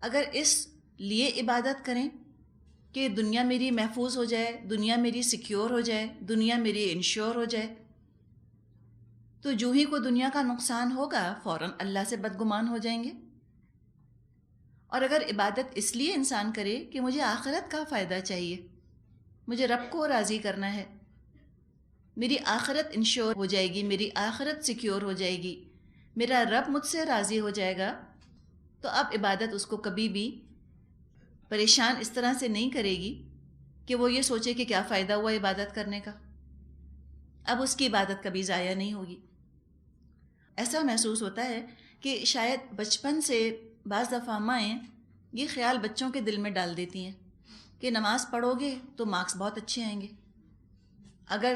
اگر اس لیے عبادت کریں کہ دنیا میری محفوظ ہو جائے، دنیا میری سیکیور ہو جائے، دنیا میری انشور ہو جائے، تو جو ہی کو دنیا کا نقصان ہوگا فوراً اللہ سے بدگمان ہو جائیں گے۔ اور اگر عبادت اس لیے انسان کرے کہ مجھے آخرت کا فائدہ چاہیے، مجھے رب کو راضی کرنا ہے، میری آخرت انشور ہو جائے گی، میری آخرت سیکیور ہو جائے گی، میرا رب مجھ سے راضی ہو جائے گا، تو اب عبادت اس کو کبھی بھی پریشان اس طرح سے نہیں کرے گی کہ وہ یہ سوچے کہ کیا فائدہ ہوا عبادت کرنے کا۔ اب اس کی عبادت کبھی ضائع نہیں ہوگی۔ ایسا محسوس ہوتا ہے کہ شاید بچپن سے بعض دفعہ مائیں یہ خیال بچوں کے دل میں ڈال دیتی ہیں کہ نماز پڑھو گے تو مارکس بہت اچھے آئیں گے، اگر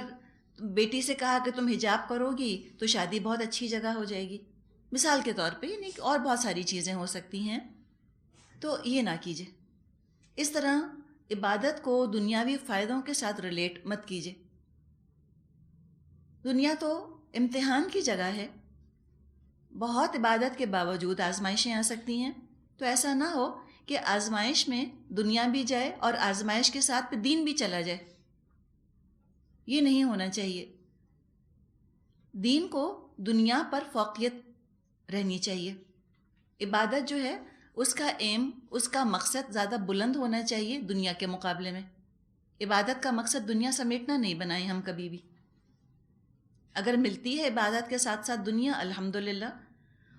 بیٹی سے کہا کہ تم حجاب کرو گی تو شادی بہت اچھی جگہ ہو جائے گی، مثال کے طور پہ، یعنی اور بہت ساری چیزیں ہو سکتی ہیں، تو یہ نہ کیجے۔ اس طرح عبادت کو دنیاوی فائدوں کے ساتھ ریلیٹ مت کیجے۔ دنیا تو امتحان کی جگہ ہے، بہت عبادت کے باوجود آزمائشیں آ سکتی ہیں، تو ایسا نہ ہو کہ آزمائش میں دنیا بھی جائے اور آزمائش کے ساتھ دین بھی چلا جائے، یہ نہیں ہونا چاہیے۔ دین کو دنیا پر فوقیت رہنی چاہیے۔ عبادت جو ہے اس کا ایم، اس کا مقصد زیادہ بلند ہونا چاہیے دنیا کے مقابلے میں۔ عبادت کا مقصد دنیا سمیٹنا نہیں بنائیں ہم کبھی بھی۔ اگر ملتی ہے عبادت کے ساتھ ساتھ دنیا، الحمدللہ،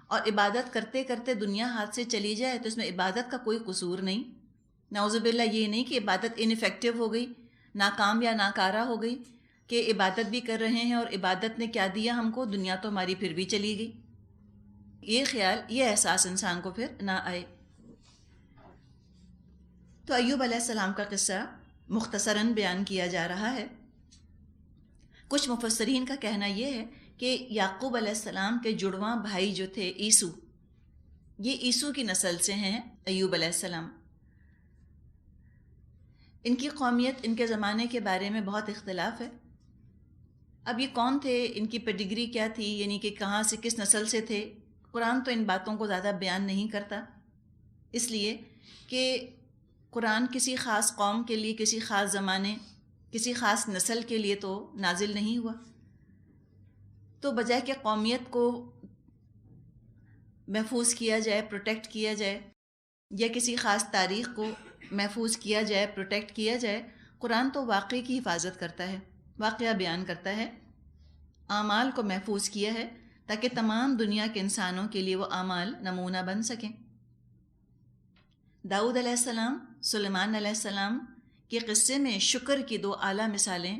اور عبادت کرتے کرتے دنیا ہاتھ سے چلی جائے تو اس میں عبادت کا کوئی قصور نہیں۔ نعوذ باللہ یہ نہیں کہ عبادت انفیکٹو ہو گئی، ناکام یا ناکارہ ہو گئی، کہ عبادت بھی کر رہے ہیں اور عبادت نے کیا دیا ہم کو، دنیا تو ہماری پھر بھی چلی گئی۔ یہ خیال، یہ احساس انسان کو پھر نہ آئے۔ تو ایوب علیہ السلام کا قصہ مختصراً بیان کیا جا رہا ہے۔ کچھ مفسرین کا کہنا یہ ہے کہ یعقوب علیہ السلام کے جڑواں بھائی جو تھے عیسو، یہ عیسو کی نسل سے ہیں ایوب علیہ السلام۔ ان کی قومیت، ان کے زمانے کے بارے میں بہت اختلاف ہے۔ اب یہ کون تھے، ان کی پیڈگری کیا تھی، یعنی کہ کہاں سے، کس نسل سے تھے، قرآن تو ان باتوں کو زیادہ بیان نہیں کرتا، اس لیے کہ قرآن کسی خاص قوم کے لیے، کسی خاص زمانے، کسی خاص نسل کے لیے تو نازل نہیں ہوا۔ تو بجائے کہ قومیت کو محفوظ کیا جائے، پروٹیکٹ کیا جائے، یا کسی خاص تاریخ کو محفوظ کیا جائے، پروٹیکٹ کیا جائے، قرآن تو واقعے کی حفاظت کرتا ہے، واقعہ بیان کرتا ہے، اعمال کو محفوظ کیا ہے تاکہ تمام دنیا کے انسانوں کے لیے وہ اعمال نمونہ بن سکیں۔ داؤد علیہ السلام، سلیمان علیہ السلام کے قصے میں شکر کی دو اعلیٰ مثالیں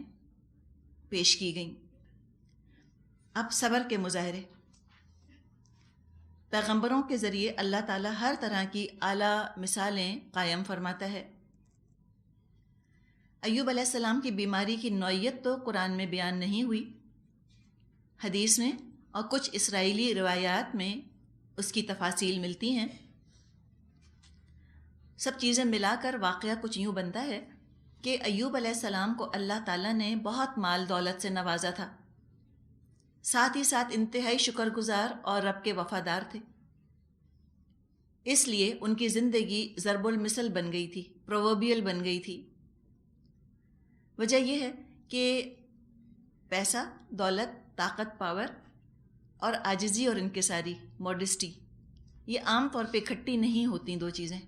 پیش کی گئیں۔ اب صبر کے مظاہرے، پیغمبروں کے ذریعے اللہ تعالیٰ ہر طرح کی اعلیٰ مثالیں قائم فرماتا ہے۔ ایوب علیہ السلام کی بیماری کی نوعیت تو قرآن میں بیان نہیں ہوئی، حدیث میں اور کچھ اسرائیلی روایات میں اس کی تفاصیل ملتی ہیں۔ سب چیزیں ملا کر واقعہ کچھ یوں بنتا ہے کہ ایوب علیہ السلام کو اللہ تعالیٰ نے بہت مال دولت سے نوازا تھا، ساتھ ہی ساتھ انتہائی شکر گزار اور رب کے وفادار تھے، اس لیے ان کی زندگی ضرب المثل بن گئی تھی، پرووربیل بن گئی تھی۔ وجہ یہ ہے کہ پیسہ، دولت، طاقت، پاور اور عاجزی اور انکساری، موڈسٹی، یہ عام طور پہ اکٹھی نہیں ہوتی دو چیزیں۔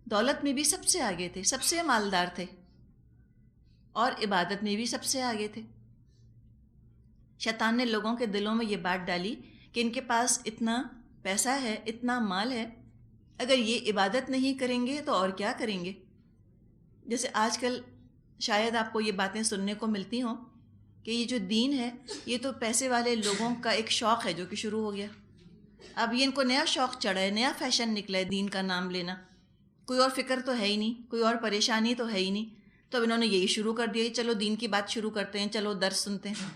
دولت میں بھی سب سے آگے تھے، سب سے مالدار تھے، اور عبادت میں بھی سب سے آگے تھے۔ شیطان نے لوگوں کے دلوں میں یہ بات ڈالی کہ ان کے پاس اتنا پیسہ ہے، اتنا مال ہے، اگر یہ عبادت نہیں کریں گے تو اور کیا کریں گے؟ جیسے آج کل شاید آپ کو یہ باتیں سننے کو ملتی ہوں کہ یہ جو دین ہے یہ تو پیسے والے لوگوں کا ایک شوق ہے جو کہ شروع ہو گیا، اب یہ ان کو نیا شوق چڑھا ہے، نیا فیشن نکلا ہے دین کا نام لینا، کوئی اور فکر تو ہے ہی نہیں، کوئی اور پریشانی تو ہے ہی نہیں، تو اب انہوں نے یہی شروع کر دیا، چلو دین کی بات شروع کرتے ہیں، چلو درس سنتے ہیں۔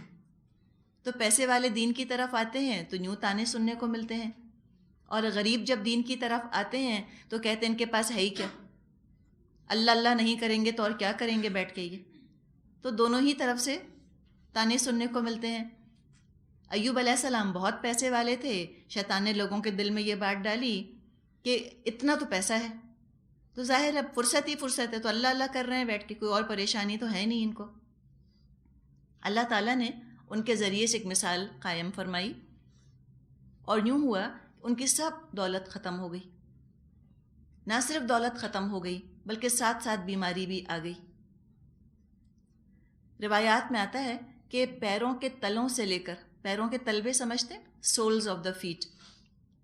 تو پیسے والے دین کی طرف آتے ہیں تو یوں تانے سننے کو ملتے ہیں، اور غریب جب دین کی طرف آتے ہیں تو کہتے ہیں ان کے پاس ہے ہی کیا، اللہ اللہ نہیں کریں گے تو اور کیا کریں گے بیٹھ کے یہ۔ تو دونوں ہی طرف سے تانے سننے کو ملتے ہیں۔ ایوب علیہ السلام بہت پیسے والے تھے، شیطان نے لوگوں کے دل میں یہ بات ڈالی کہ اتنا تو پیسہ ہے، تو ظاہر اب فرصت ہی فرصت ہے، تو اللہ اللہ کر رہے ہیں بیٹھ کے، کوئی اور پریشانی تو ہے نہیں ان کو۔ اللہ تعالیٰ نے ان کے ذریعے سے ایک مثال قائم فرمائی، اور یوں ہوا ان کی سب دولت ختم ہو گئی۔ نہ صرف دولت ختم ہو گئی بلکہ ساتھ ساتھ بیماری بھی آ گئی۔ روایات میں آتا ہے کہ پیروں کے تلوں سے لے کر، پیروں کے تلوے سمجھتے ہیں، سولز آف دا فیٹ،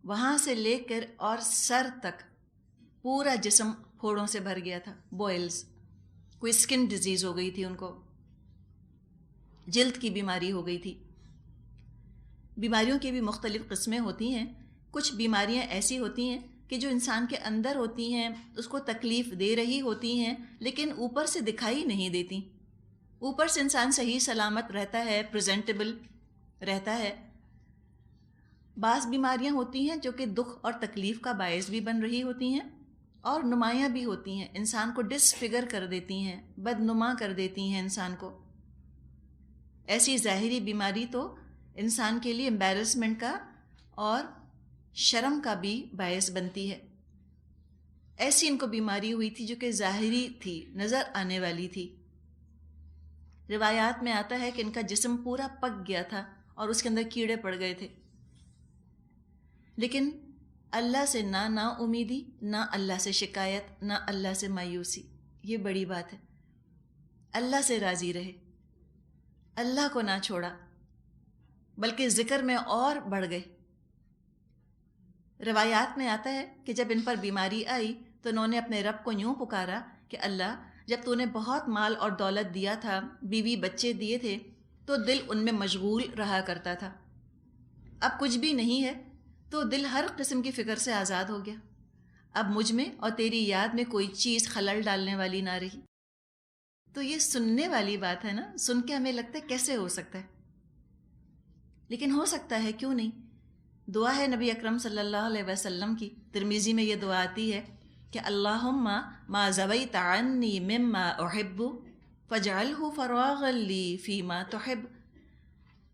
وہاں سے لے کر اور سر تک پورا جسم پھوڑوں سے بھر گیا تھا، بوائلز، کوئی اسکن ڈیزیز ہو گئی تھی ان کو، جلد کی بیماری ہو گئی تھی۔ بیماریوں کی بھی مختلف قسمیں ہوتی ہیں، کچھ بیماریاں ایسی ہوتی ہیں کہ جو انسان کے اندر ہوتی ہیں، اس کو تکلیف دے رہی ہوتی ہیں، لیکن اوپر سے دکھائی نہیں دیتی، اوپر سے انسان صحیح سلامت رہتا ہے، پریزنٹیبل رہتا ہے۔ بعض بیماریاں ہوتی ہیں جو کہ دکھ اور تکلیف کا باعث بھی بن رہی ہوتی ہیں اور نمایاں بھی ہوتی ہیں، انسان کو ڈس فگر کر دیتی ہیں، بدنما کر دیتی ہیں انسان کو۔ ایسی ظاہری بیماری تو انسان کے لیے امبیرسمنٹ کا اور شرم کا بھی باعث بنتی ہے۔ ایسی ان کو بیماری ہوئی تھی جو کہ ظاہری تھی، نظر آنے والی تھی۔ روایات میں آتا ہے کہ ان کا جسم پورا پک گیا تھا اور اس کے اندر کیڑے پڑ گئے تھے، لیکن اللہ سے نہ نا امیدی، نہ اللہ سے شکایت، نہ اللہ سے مایوسی، یہ بڑی بات ہے۔ اللہ سے راضی رہے، اللہ کو نہ چھوڑا، بلکہ ذکر میں اور بڑھ گئے۔ روایات میں آتا ہے کہ جب ان پر بیماری آئی تو انہوں نے اپنے رب کو یوں پکارا کہ اللہ، جب تو نے بہت مال اور دولت دیا تھا، بیوی بچے دیے تھے، تو دل ان میں مشغول رہا کرتا تھا۔ اب کچھ بھی نہیں ہے تو دل ہر قسم کی فکر سے آزاد ہو گیا۔ اب مجھ میں اور تیری یاد میں کوئی چیز خلل ڈالنے والی نہ رہی۔ تو یہ سننے والی بات ہے نا، سن کے ہمیں لگتا ہے کیسے ہو سکتا ہے، لیکن ہو سکتا ہے، کیوں نہیں۔ دعا ہے نبی اکرم صلی اللہ علیہ وسلم کی، ترمذی میں یہ دعا آتی ہے کہ اللہم ما زویت عنی مما احب فاجعلہ فراغا لی فیما تحب۔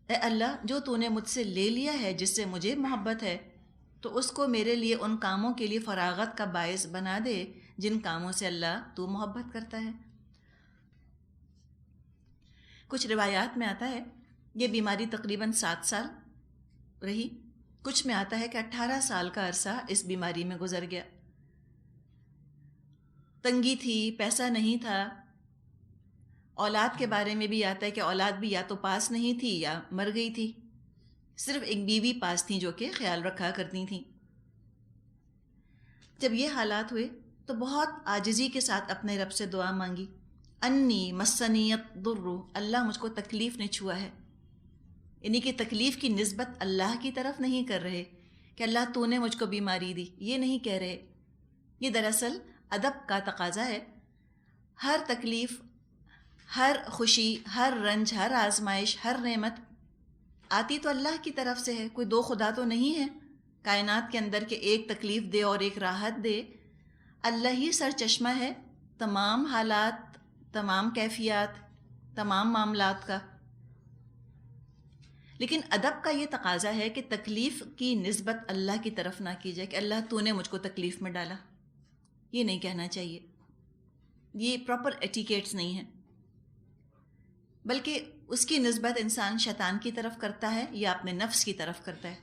اے اللہ، جو تو نے مجھ سے لے لیا ہے جس سے مجھے محبت ہے، تو اس کو میرے لیے ان کاموں کے لیے فراغت کا باعث بنا دے جن کاموں سے اللہ تو محبت کرتا ہے۔ کچھ روایات میں آتا ہے یہ بیماری تقریباً 7 سال رہی، کچھ میں آتا ہے کہ 18 سال کا عرصہ اس بیماری میں گزر گیا۔ تنگی تھی، پیسہ نہیں تھا، اولاد کے بارے میں بھی آتا ہے کہ اولاد بھی یا تو پاس نہیں تھی یا مر گئی تھی، صرف ایک بیوی پاس تھی جو کہ خیال رکھا کرتی تھیں۔ جب یہ حالات ہوئے تو بہت عاجزی کے ساتھ اپنے رب سے دعا مانگی، انی مسنیت ضر، اللہ مجھ کو تکلیف نے چھوا ہے، یعنی کہ تکلیف کی نسبت اللہ کی طرف نہیں کر رہے کہ اللہ تو نے مجھ کو بیماری دی، یہ نہیں کہہ رہے۔ یہ دراصل ادب کا تقاضا ہے۔ ہر تکلیف، ہر خوشی، ہر رنج، ہر آزمائش، ہر نعمت آتی تو اللہ کی طرف سے ہے، کوئی دو خدا تو نہیں ہے کائنات کے اندر کہ ایک تکلیف دے اور ایک راحت دے۔ اللہ ہی سر چشمہ ہے تمام حالات، تمام کیفیات، تمام معاملات کا۔ لیکن ادب کا یہ تقاضا ہے کہ تکلیف کی نسبت اللہ کی طرف نہ کی جائے کہ اللہ تو نے مجھ کو تکلیف میں ڈالا، یہ نہیں کہنا چاہیے، یہ پراپر ایٹیکیٹس نہیں ہیں، بلکہ اس کی نسبت انسان شیطان کی طرف کرتا ہے یا اپنے نفس کی طرف کرتا ہے،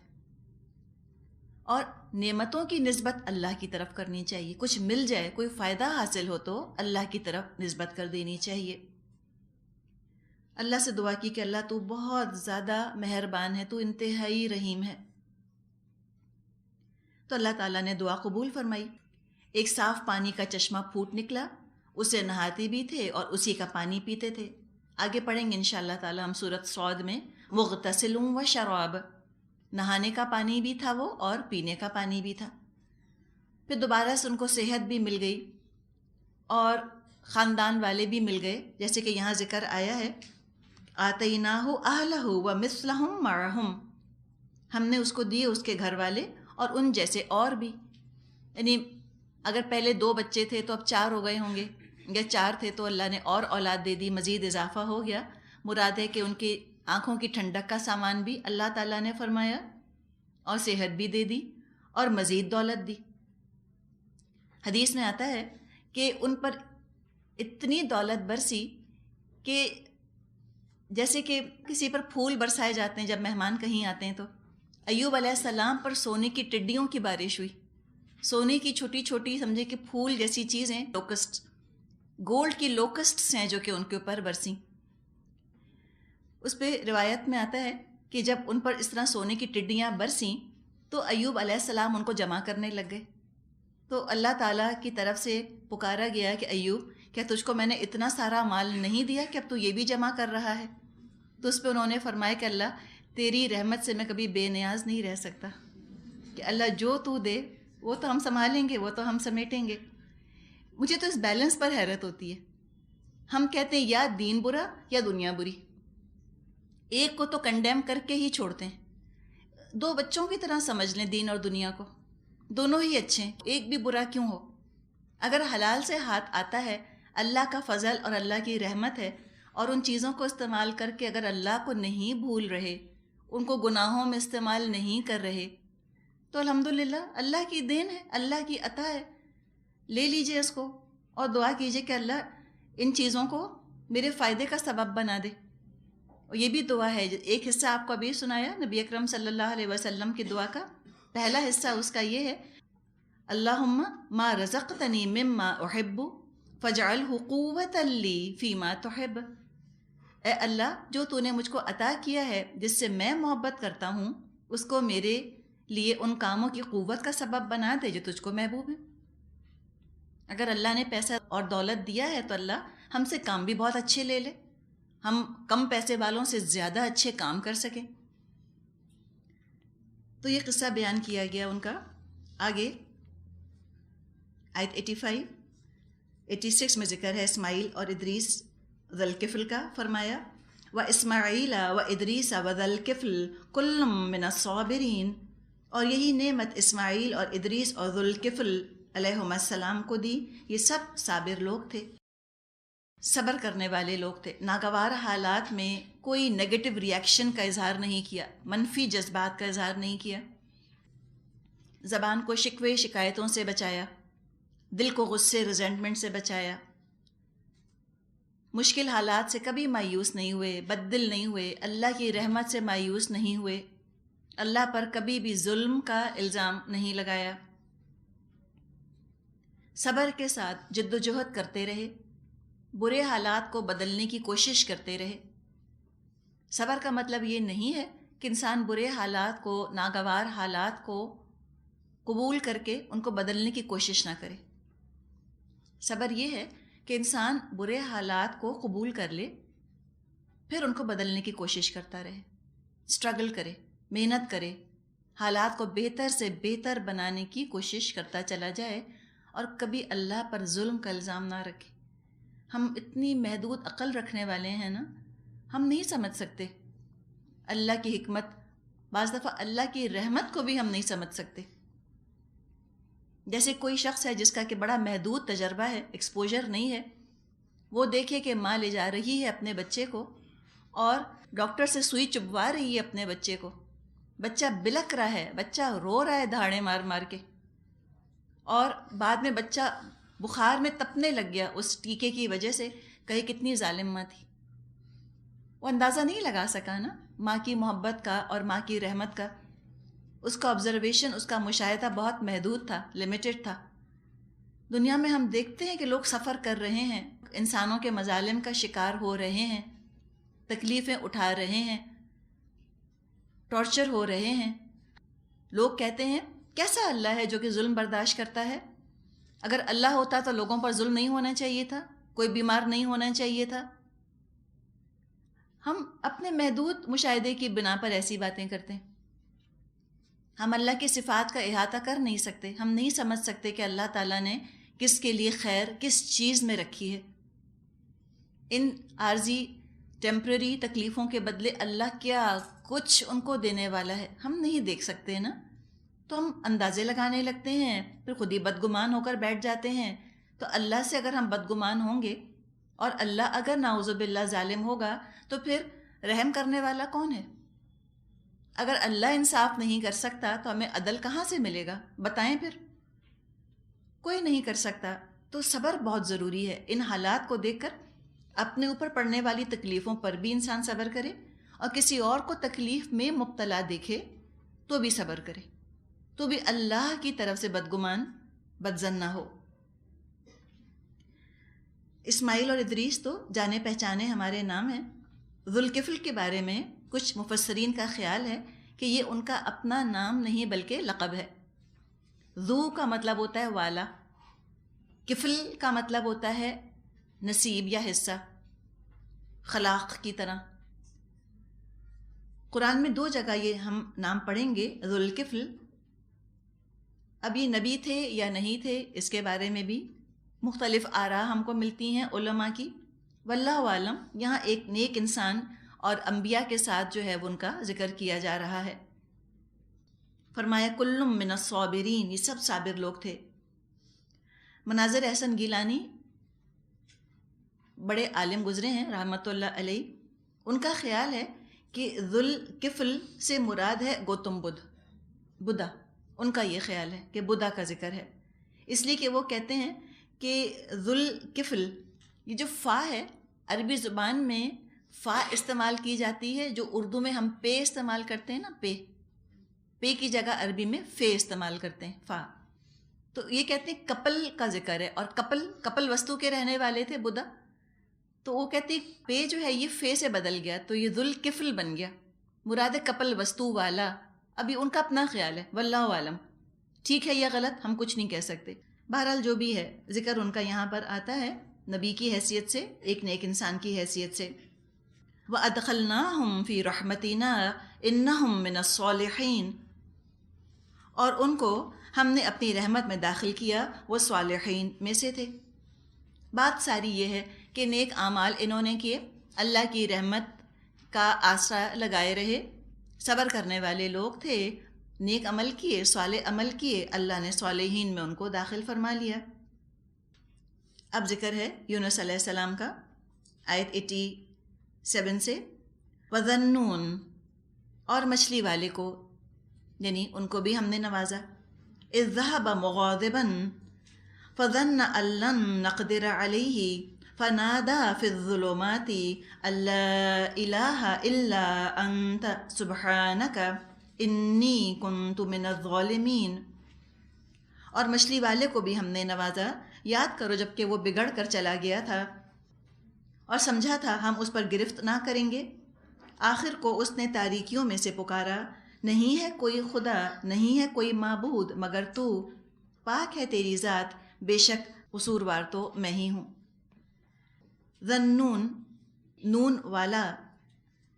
اور نعمتوں کی نسبت اللہ کی طرف کرنی چاہیے۔ کچھ مل جائے، کوئی فائدہ حاصل ہو تو اللہ کی طرف نسبت کر دینی چاہیے۔ اللہ سے دعا کی کہ اللہ تو بہت زیادہ مہربان ہے، تو انتہائی رحیم ہے۔ تو اللہ تعالیٰ نے دعا قبول فرمائی، ایک صاف پانی کا چشمہ پھوٹ نکلا، اسے نہاتے بھی تھے اور اسی کا پانی پیتے تھے۔ آگے پڑھیں گے انشاءاللہ تعالیٰ ہم سورۃ صاد میں، مغتسل و شراب، نہانے کا پانی بھی تھا وہ اور پینے کا پانی بھی تھا۔ پھر دوبارہ سے ان کو صحت بھی مل گئی اور خاندان والے بھی مل گئے، جیسے کہ یہاں ذکر آیا ہے، آتیناہ اہلہ ومثلہم معہم، ہم نے اس کو دیے اس کے گھر والے اور ان جیسے اور بھی، یعنی اگر پہلے 2 بچے تھے تو اب 4 ہو گئے ہوں گے، یا 4 تھے تو اللہ نے اور اولاد دے دی، مزید اضافہ ہو گیا۔ مراد ہے کہ ان کی آنکھوں کی ٹھنڈک کا سامان بھی اللہ تعالیٰ نے فرمایا اور صحت بھی دے دی اور مزید دولت دی۔ حدیث میں آتا ہے کہ ان پر اتنی دولت برسی کہ جیسے کہ کسی پر پھول برسائے جاتے ہیں جب مہمان کہیں آتے ہیں، تو ایوب علیہ السلام پر سونے کی ٹڈیوں کی بارش ہوئی. سونے کی چھوٹی چھوٹی سمجھے کہ پھول جیسی چیزیں، لوکسٹ، گولڈ کی لوکسٹس ہیں جو کہ ان کے اوپر برسیں. اس پہ روایت میں آتا ہے کہ جب ان پر اس طرح سونے کی ٹڈیاں برسیں تو ایوب علیہ السلام ان کو جمع کرنے لگ گئے. تو اللہ تعالیٰ کی طرف سے پکارا گیا کہ ایوب، کیا تجھ کو میں نے اتنا سارا مال نہیں دیا کہ اب تو یہ بھی جمع کر رہا ہے؟ تو اس پہ انہوں نے فرمایا کہ اللہ تیری رحمت سے میں کبھی بے نیاز نہیں رہ سکتا، کہ اللہ جو تو دے وہ تو ہم سنبھالیں گے، وہ تو ہم سمیٹیں گے. مجھے تو اس بیلنس پر حیرت ہوتی ہے. ہم کہتے ہیں یا دین برا یا دنیا بری، ایک کو تو کنڈیم کر کے ہی چھوڑتے ہیں. دو بچوں کی طرح سمجھ لیں دین اور دنیا کو، دونوں ہی اچھے ہیں، ایک بھی برا کیوں ہو؟ اگر حلال سے ہاتھ آتا ہے، اللہ کا فضل اور اللہ کی رحمت ہے، اور ان چیزوں کو استعمال کر کے اگر اللہ کو نہیں بھول رہے، ان کو گناہوں میں استعمال نہیں کر رہے، تو الحمدللہ اللہ کی دین ہے، اللہ کی عطا ہے. لے لیجئے اس کو اور دعا کیجئے کہ اللہ ان چیزوں کو میرے فائدے کا سبب بنا دے. اور یہ بھی دعا ہے، ایک حصہ آپ کو ابھی سنایا نبی اکرم صلی اللہ علیہ وسلم کی دعا کا، پہلا حصہ اس کا یہ ہے، اللہم ما رزقتنی مما احب فاجعلہ قوۃ لی فیما تحب. اے اللہ جو تو نے مجھ کو عطا کیا ہے جس سے میں محبت کرتا ہوں، اس کو میرے لیے ان کاموں کی قوت کا سبب بنا دے جو تجھ کو محبوب ہے. اگر اللہ نے پیسہ اور دولت دیا ہے تو اللہ ہم سے کام بھی بہت اچھے لے لے، ہم کم پیسے والوں سے زیادہ اچھے کام کر سکیں. تو یہ قصہ بیان کیا گیا ان کا. آگے آیت 85 86 میں ذکر ہے اسماعیل اور ادریس ذی الکفل کا. فرمایا وَإِسْمَاعِيلَ وَإِدْرِيسَ وَذَا الْكِفْلِ كُلٌّ مِّنَ الصَّابِرِينَ. اور یہی نعمت اسماعیل اور ادریس اور ذو الکفل علیہم السلام کو دی، یہ سب صابر لوگ تھے، صبر کرنے والے لوگ تھے. ناگوار حالات میں کوئی نیگیٹو ری ایکشن کا اظہار نہیں کیا، منفی جذبات کا اظہار نہیں کیا، زبان کو شکوے شکایتوں سے بچایا، دل کو غصے ریزنٹمنٹ سے بچایا، مشکل حالات سے کبھی مایوس نہیں ہوئے، بد دل نہیں ہوئے، اللہ کی رحمت سے مایوس نہیں ہوئے، اللہ پر کبھی بھی ظلم کا الزام نہیں لگایا، صبر کے ساتھ جد و جہد کرتے رہے، برے حالات کو بدلنے کی کوشش کرتے رہے. صبر کا مطلب یہ نہیں ہے کہ انسان برے حالات کو، ناگوار حالات کو قبول کر کے ان کو بدلنے کی کوشش نہ کرے. صبر یہ ہے کہ انسان برے حالات کو قبول کر لے، پھر ان کو بدلنے کی کوشش کرتا رہے، اسٹرگل کرے، محنت کرے، حالات کو بہتر سے بہتر بنانے کی کوشش کرتا چلا جائے، اور کبھی اللہ پر ظلم کا الزام نہ رکھے. ہم اتنی محدود عقل رکھنے والے ہیں نا، ہم نہیں سمجھ سکتے اللہ کی حکمت، بعض دفعہ اللہ کی رحمت کو بھی ہم نہیں سمجھ سکتے. جیسے کوئی شخص ہے جس کا کہ بڑا محدود تجربہ ہے، ایکسپوجر نہیں ہے، وہ دیکھے کہ ماں لے جا رہی ہے اپنے بچے کو اور ڈاکٹر سے سوئی چبوا رہی ہے اپنے بچے کو، بچہ بلک رہا ہے، بچہ رو رہا ہے دھاڑے مار مار کے، اور بعد میں بچہ بخار میں تپنے لگ گیا اس ٹیکے کی وجہ سے. کہیں کتنی ظالم ماں تھی، وہ اندازہ نہیں لگا سکا نا ماں کی محبت کا اور ماں کی رحمت کا. اس کا آبزرویشن، اس کا مشاہدہ بہت محدود تھا، لیمیٹڈ تھا. دنیا میں ہم دیکھتے ہیں کہ لوگ سفر کر رہے ہیں، انسانوں کے مظالم کا شکار ہو رہے ہیں، تکلیفیں اٹھا رہے ہیں، ٹارچر ہو رہے ہیں. لوگ کہتے ہیں کیسا اللہ ہے جو کہ ظلم برداشت کرتا ہے؟ اگر اللہ ہوتا تو لوگوں پر ظلم نہیں ہونا چاہیے تھا، کوئی بیمار نہیں ہونا چاہیے تھا. ہم اپنے محدود مشاہدے کی بنا پر ایسی باتیں کرتے ہیں. ہم اللہ کی صفات کا احاطہ کر نہیں سکتے، ہم نہیں سمجھ سکتے کہ اللہ تعالیٰ نے کس کے لیے خیر کس چیز میں رکھی ہے. ان عارضی ٹیمپرری تکلیفوں کے بدلے اللہ کیا کچھ ان کو دینے والا ہے، ہم نہیں دیکھ سکتے نا. تو ہم اندازے لگانے لگتے ہیں، پھر خود ہی بدگمان ہو کر بیٹھ جاتے ہیں. تو اللہ سے اگر ہم بدگمان ہوں گے اور اللہ اگر نعوذ باللہ ظالم ہوگا تو پھر رحم کرنے والا کون ہے؟ اگر اللہ انصاف نہیں کر سکتا تو ہمیں عدل کہاں سے ملے گا؟ بتائیں پھر. کوئی نہیں کر سکتا، تو صبر بہت ضروری ہے۔ ان حالات کو دیکھ کر اپنے اوپر پڑنے والی تکلیفوں پر بھی انسان صبر کرے، اور کسی اور کو تکلیف میں مبتلا دیکھے تو بھی صبر کرے، تو بھی اللہ کی طرف سے بدگمان بدظن نہ ہو۔ اسماعیل اور ادریس تو جانے پہچانے ہمارے نام ہیں۔ ذوالکفل کے بارے میں کچھ مفسرین کا خیال ہے کہ یہ ان کا اپنا نام نہیں بلکہ لقب ہے۔ ذو کا مطلب ہوتا ہے والا، کفل کا مطلب ہوتا ہے نصیب یا حصہ، خلاق کی طرح۔ قرآن میں 2 جگہ یہ ہم نام پڑھیں گے ذوالکفل۔ اب یہ نبی تھے یا نہیں تھے، اس کے بارے میں بھی مختلف آراء ہم کو ملتی ہیں علماء کی، واللہ عالم۔ یہاں ایک نیک انسان اور انبیاء کے ساتھ جو ہے وہ ان کا ذکر کیا جا رہا ہے۔ فرمایا کل من الصابرین، یہ سب صابر لوگ تھے۔ مناظر احسن گیلانی بڑے عالم گزرے ہیں رحمۃ اللہ علیہ، ان کا خیال ہے کہ ذوالکفل سے مراد ہے گوتم بدھ، بدھا۔ ان کا یہ خیال ہے کہ بدھا کا ذکر ہے، اس لیے کہ وہ کہتے ہیں کہ ذوالکفل، یہ جو فا ہے، عربی زبان میں فا استعمال کی جاتی ہے جو اردو میں ہم پے استعمال کرتے ہیں نا، پے کی جگہ عربی میں فے استعمال کرتے ہیں، فا۔ تو یہ کہتے ہیں کپل کا ذکر ہے، اور کپل وستو کے رہنے والے تھے بدھا، تو وہ کہتے ہیں پے جو ہے یہ فے سے بدل گیا تو یہ ذوالکفل بن گیا، مراد کپل وستو والا۔ ابھی ان کا اپنا خیال ہے، واللہ عالم، ٹھیک ہے یا غلط ہم کچھ نہیں کہہ سکتے۔ بہرحال جو بھی ہے ذکر ان کا یہاں پر آتا ہے نبی کی حیثیت سے، ایک نیک انسان کی حیثیت سے۔ وَأَدْخَلْنَاهُمْ فِي رَحْمَتِنَا إِنَّهُمْ مِنَ الصَّالِحِينَ، اور ان کو ہم نے اپنی رحمت میں داخل کیا، وہ صالحین میں سے تھے۔ بات ساری یہ ہے کہ نیک اعمال انہوں نے کیے، اللہ کی رحمت کا آسرا لگائے رہے، صبر کرنے والے لوگ تھے، نیک عمل کیے، صالح عمل کیے، اللہ نے صالحین میں ان کو داخل فرما لیا۔ اب ذکر ہے یونس علیہ السلام کا، آیت 87 سے۔ وَذَنُّونَ، اور مچھلی والے کو، یعنی ان کو بھی ہم نے نوازا۔ اِذْ ذَهَبَ مُغَاضِبًا فَظَنَّ أَن لَّن نَّقْدِرَ عَلَيْهِ فَنَادَىٰ فِي الظُّلُمَاتِ أَن لَّا إِلَٰهَ إِلَّا أَنتَ سُبْحَانَكَ إِنِّي كُنتُ مِنَ الظَّالِمِينَ۔ اور مچھلی والے کو بھی ہم نے نوازا، یاد کرو جب کہ وہ بگڑ کر چلا گیا تھا اور سمجھا تھا ہم اس پر گرفت نہ کریں گے، آخر کو اس نے تاریکیوں میں سے پکارا، نہیں ہے کوئی خدا، نہیں ہے کوئی معبود مگر تو، پاک ہے تیری ذات، بے شک قصوروار تو میں ہی ہوں۔ ذنون، نون والا،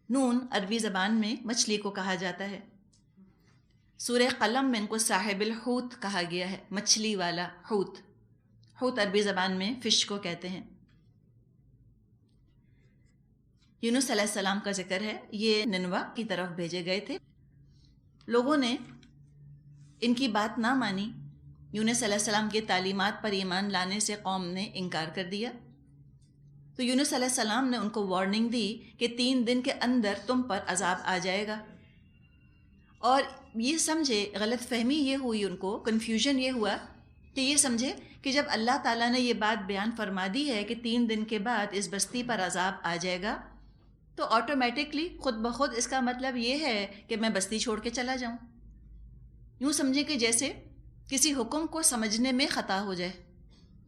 نون عربی زبان میں مچھلی کو کہا جاتا ہے۔ سورہ قلم میں ان کو صاحب الحوت کہا گیا ہے، مچھلی والا، حوت۔ حوت عربی زبان میں فش کو کہتے ہیں۔ یونس علیہ السلام کا ذکر ہے، یہ ننوا کی طرف بھیجے گئے تھے، لوگوں نے ان کی بات نہ مانی، یونس علیہ السلام کی تعلیمات پر ایمان لانے سے قوم نے انکار کر دیا، تو یونس علیہ السلام نے ان کو وارننگ دی کہ 3 دن کے اندر تم پر عذاب آ جائے گا، اور یہ سمجھے، غلط فہمی یہ ہوئی، ان کو کنفیوژن یہ ہوا کہ یہ سمجھے کہ جب اللہ تعالیٰ نے یہ بات بیان فرما دی ہے کہ 3 دن کے بعد اس بستی پر عذاب آ جائے گا، تو آٹومیٹکلی خود بخود اس کا مطلب یہ ہے کہ میں بستی چھوڑ کے چلا جاؤں۔ یوں سمجھے کہ جیسے کسی حکم کو سمجھنے میں خطا ہو جائے،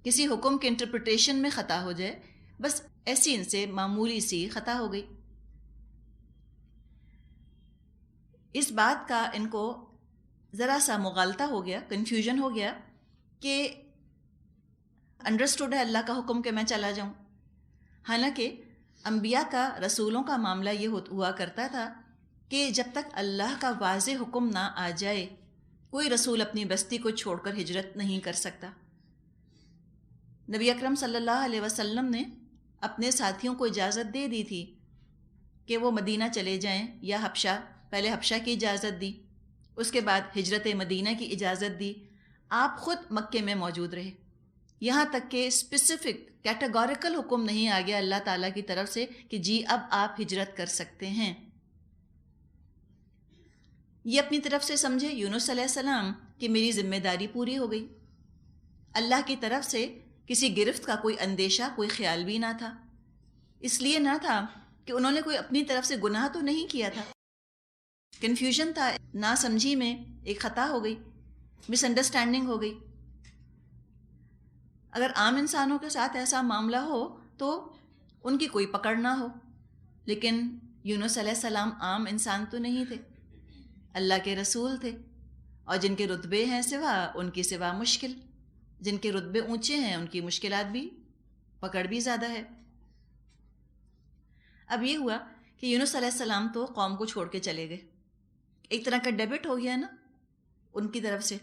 کسی حکم کے انٹرپریٹیشن میں خطا ہو جائے، بس ایسی ان سے معمولی سی خطا ہو گئی۔ اس بات کا ان کو ذرا سا مغالطہ ہو گیا، کنفیوژن ہو گیا کہ انڈرسٹوڈ ہے اللہ کا حکم کہ میں چلا جاؤں، حالانکہ انبیاء کا، رسولوں کا معاملہ یہ ہوا کرتا تھا کہ جب تک اللہ کا واضح حکم نہ آ جائے کوئی رسول اپنی بستی کو چھوڑ کر ہجرت نہیں کر سکتا۔ نبی اکرم صلی اللہ علیہ وسلم نے اپنے ساتھیوں کو اجازت دے دی تھی کہ وہ مدینہ چلے جائیں یا حبشہ، پہلے حبشہ کی اجازت دی، اس کے بعد ہجرت مدینہ کی اجازت دی، آپ خود مکے میں موجود رہے، یہاں تک کہ اسپیسیفک کیٹیگوریکل حکم نہیں آ گیا اللہ تعالیٰ کی طرف سے کہ جی اب آپ ہجرت کر سکتے ہیں۔ یہ اپنی طرف سے سمجھے یونس علیہ السلام کہ میری ذمہ داری پوری ہو گئی، اللہ کی طرف سے کسی گرفت کا کوئی اندیشہ، کوئی خیال بھی نہ تھا. اس لیے نہ تھا کہ انہوں نے کوئی اپنی طرف سے گناہ تو نہیں کیا تھا. کنفیوژن تھا، نا سمجھی میں ایک خطا ہو گئی، مس انڈرسٹینڈنگ ہو گئی. اگر عام انسانوں کے ساتھ ایسا معاملہ ہو تو ان کی کوئی پکڑ نہ ہو، لیکن یونس علیہ السلام عام انسان تو نہیں تھے، اللہ کے رسول تھے، اور جن کے رتبے ہیں سوا، ان کی سوا مشکل. جن کے رتبے اونچے ہیں ان کی مشکلات بھی، پکڑ بھی زیادہ ہے. اب یہ ہوا کہ یونس علیہ السلام تو قوم کو چھوڑ کے چلے گئے. ایک طرح کا ڈیبٹ ہو گیا نا ان کی طرف سے،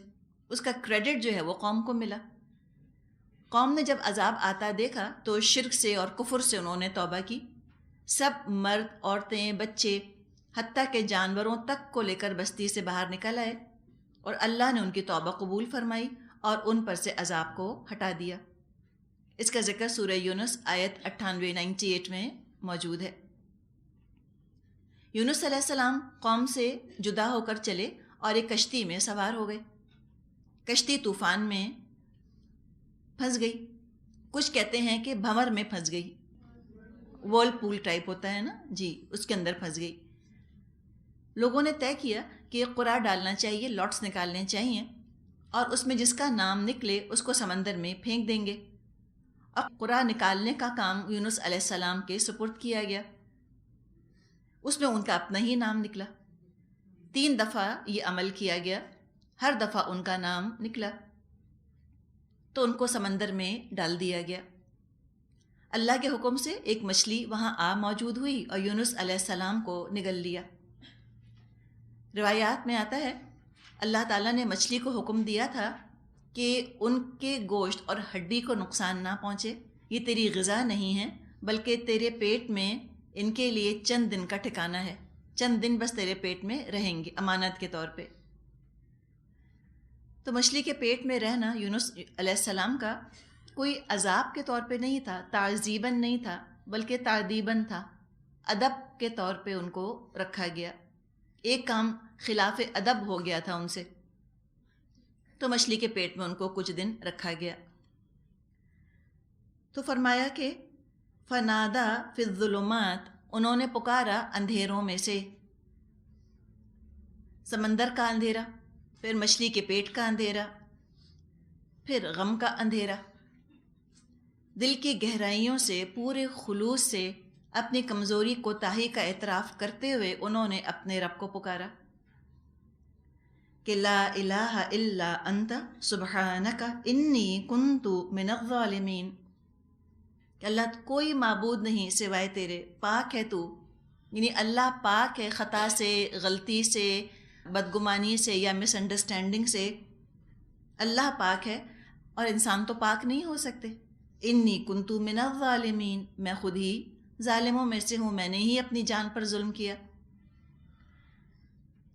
اس کا کریڈٹ جو ہے وہ قوم کو ملا. قوم نے جب عذاب آتا دیکھا تو شرک سے اور کفر سے انہوں نے توبہ کی. سب مرد، عورتیں، بچے، حتیٰ کہ جانوروں تک کو لے کر بستی سے باہر نکل آئے، اور اللہ نے ان کی توبہ قبول فرمائی اور ان پر سے عذاب کو ہٹا دیا. اس کا ذکر سورہ یونس آیت 98 میں موجود ہے. یونس علیہ السلام قوم سے جدا ہو کر چلے اور ایک کشتی میں سوار ہو گئے. کشتی طوفان میں پھنس گئی. کچھ کہتے ہیں کہ بھنور میں پھنس گئی، وال پول ٹائپ ہوتا ہے نا جی، اس کے اندر پھنس گئی. لوگوں نے طے کیا کہ قرعہ ڈالنا چاہیے، لاٹس نکالنے چاہیے، اور اس میں جس کا نام نکلے اس کو سمندر میں پھینک دیں گے. اور قرعہ نکالنے کا کام یونس علیہ السلام کے سپرد کیا گیا. اس میں ان کا اپنا ہی نام نکلا. 3 دفعہ یہ عمل کیا گیا، ہر دفعہ ان کا نام نکلا تو ان کو سمندر میں ڈال دیا گیا. اللہ کے حکم سے ایک مچھلی وہاں آ موجود ہوئی اور یونس علیہ السلام کو نگل لیا. روایات میں آتا ہے اللہ تعالیٰ نے مچھلی کو حکم دیا تھا کہ ان کے گوشت اور ہڈی کو نقصان نہ پہنچے، یہ تیری غذا نہیں ہے بلکہ تیرے پیٹ میں ان کے لیے چند دن کا ٹھکانہ ہے، چند دن بس تیرے پیٹ میں رہیں گے امانت کے طور پہ. تو مچھلی کے پیٹ میں رہنا یونس علیہ السلام کا کوئی عذاب کے طور پہ نہیں تھا، تعذیباً نہیں تھا، بلکہ تعدیباً تھا. ادب کے طور پہ ان کو رکھا گیا. ایک کام خلاف ادب ہو گیا تھا ان سے، تو مچھلی کے پیٹ میں ان کو کچھ دن رکھا گیا. تو فرمایا کہ فنادا فی الظلمات، انہوں نے پکارا اندھیروں میں سے. سمندر کا اندھیرا، پھر مچھلی کے پیٹ کا اندھیرا، پھر غم کا اندھیرا. دل کی گہرائیوں سے پورے خلوص سے اپنی کمزوری کوتاہی کا اعتراف کرتے ہوئے انہوں نے اپنے رب کو پکارا کہ لا الہ الا انت سبحانک انی کنت من الظالمین، کہ اللہ کوئی معبود نہیں سوائے تیرے، پاک ہے تو، یعنی اللہ پاک ہے خطا سے، غلطی سے، بدگمانی سے یا مس انڈرسٹینڈنگ سے. اللہ پاک ہے اور انسان تو پاک نہیں ہو سکتے. انی کنت من الظالمین، میں خود ہی ظالموں میں سے ہوں، میں نے ہی اپنی جان پر ظلم کیا.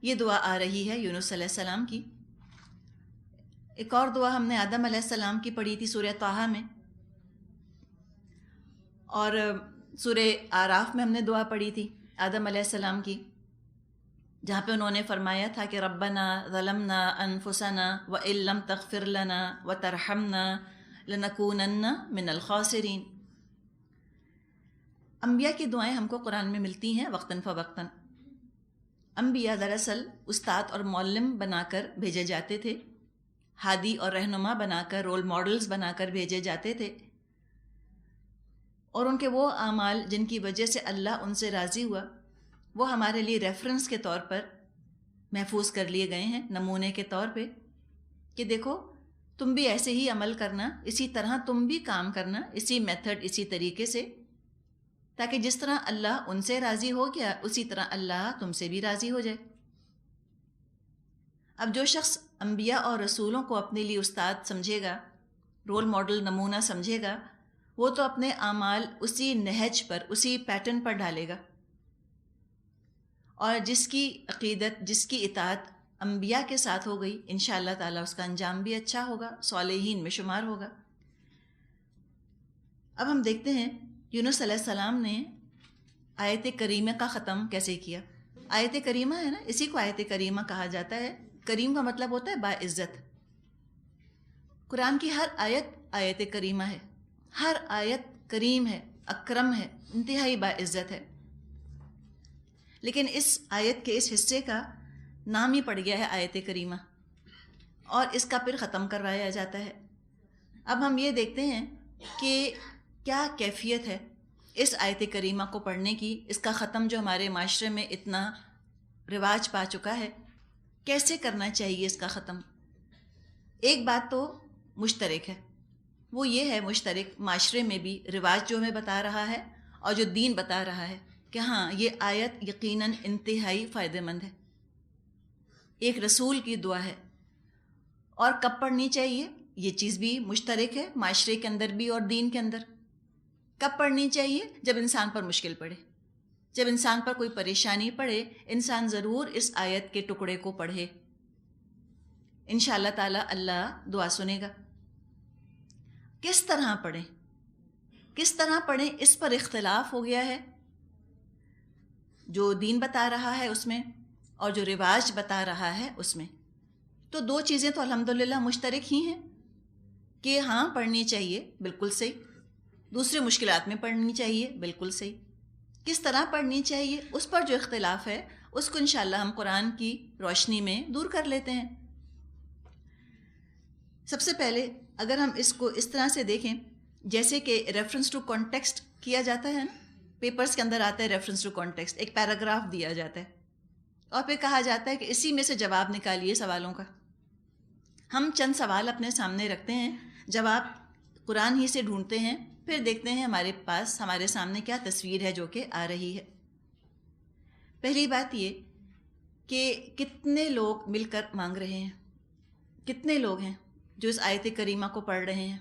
یہ دعا آ رہی ہے یونس علیہ السلام کی. ایک اور دعا ہم نے آدم علیہ السلام کی پڑھی تھی سورہ طٰہٰ میں، اور سورہ آراف میں ہم نے دعا پڑھی تھی آدم علیہ السلام کی، جہاں پہ انہوں نے فرمایا تھا کہ ربنا ظلمنا انفسنا وان لم تغفر لنا وترحمنا لنکونن من الخاسرین. انبیاء کی دعائیں ہم کو قرآن میں ملتی ہیں وقتاً فوقتاً. انبیاء دراصل استاد اور معلم بنا کر بھیجے جاتے تھے، ہادی اور رہنما بنا کر، رول ماڈلز بنا کر بھیجے جاتے تھے، اور ان کے وہ اعمال جن کی وجہ سے اللہ ان سے راضی ہوا وہ ہمارے لیے ریفرنس کے طور پر محفوظ کر لیے گئے ہیں، نمونے کے طور پہ، کہ دیکھو تم بھی ایسے ہی عمل کرنا، اسی طرح تم بھی کام کرنا، اسی میتھڈ، اسی طریقے سے، تاکہ جس طرح اللہ ان سے راضی ہو گیا اسی طرح اللہ تم سے بھی راضی ہو جائے. اب جو شخص انبیاء اور رسولوں کو اپنے لیے استاد سمجھے گا، رول ماڈل، نمونہ سمجھے گا، وہ تو اپنے اعمال اسی نہج پر، اسی پیٹرن پر ڈالے گا، اور جس کی عقیدت، جس کی اطاعت انبیاء کے ساتھ ہو گئی، انشاءاللہ تعالیٰ اس کا انجام بھی اچھا ہوگا، صالحین میں شمار ہوگا. اب ہم دیکھتے ہیں یونس علیہ السلام نے آیت کریمہ کا ختم کیسے کیا. آیت کریمہ ہے نا، اسی کو آیت کریمہ کہا جاتا ہے. کریم کا مطلب ہوتا ہے باعزت. قرآن کی ہر آیت آیت کریمہ ہے، ہر آیت کریم ہے، اکرم ہے، انتہائی باعزت ہے، لیکن اس آیت کے اس حصے کا نام ہی پڑ گیا ہے آیت کریمہ، اور اس کا پھر ختم کروایا جاتا ہے۔ اب ہم یہ دیکھتے ہیں کہ کیا کیفیت ہے اس آیت کریمہ کو پڑھنے کی، اس کا ختم جو ہمارے معاشرے میں اتنا رواج پا چکا ہے، کیسے کرنا چاہیے اس کا ختم۔ ایک بات تو مشترک ہے، وہ یہ ہے مشترک معاشرے میں بھی رواج جو ہمیں بتا رہا ہے اور جو دین بتا رہا ہے کہ ہاں یہ آیت یقیناً انتہائی فائدہ مند ہے، ایک رسول کی دعا ہے، اور کب پڑھنی چاہیے یہ چیز بھی مشترک ہے معاشرے کے اندر بھی اور دین کے اندر۔ کب پڑھنی چاہیے؟ جب انسان پر مشکل پڑے، جب انسان پر کوئی پریشانی پڑے، انسان ضرور اس آیت کے ٹکڑے کو پڑھے، انشاءاللہ تعالی اللہ دعا سنے گا۔ کس طرح پڑھیں، کس طرح پڑھیں، اس پر اختلاف ہو گیا ہے، جو دین بتا رہا ہے اس میں اور جو رواج بتا رہا ہے اس میں۔ تو دو چیزیں تو الحمدللہ مشترک ہی ہیں کہ ہاں پڑھنی چاہیے، بالکل صحیح، دوسرے مشکلات میں پڑھنی چاہیے، بالکل صحیح، کس طرح پڑھنی چاہیے اس پر جو اختلاف ہے اس کو انشاءاللہ ہم قرآن کی روشنی میں دور کر لیتے ہیں۔ سب سے پہلے اگر ہم اس کو اس طرح سے دیکھیں جیسے کہ ریفرنس ٹو کانٹیکسٹ کیا جاتا ہے نا، پیپرز کے اندر آتا ہے ریفرنس ٹو کانٹیکسٹ، ایک پیراگراف دیا جاتا ہے اور پھر کہا جاتا ہے کہ اسی میں سے جواب نکالیے سوالوں کا۔ ہم چند سوال اپنے سامنے رکھتے ہیں، جواب قرآن ہی سے ڈھونڈتے ہیں، پھر دیکھتے ہیں ہمارے پاس ہمارے سامنے کیا تصویر ہے جو کہ آ رہی ہے۔ پہلی بات یہ کہ کتنے لوگ مل کر مانگ رہے ہیں، کتنے لوگ ہیں جو اس آیت کریمہ کو پڑھ رہے ہیں۔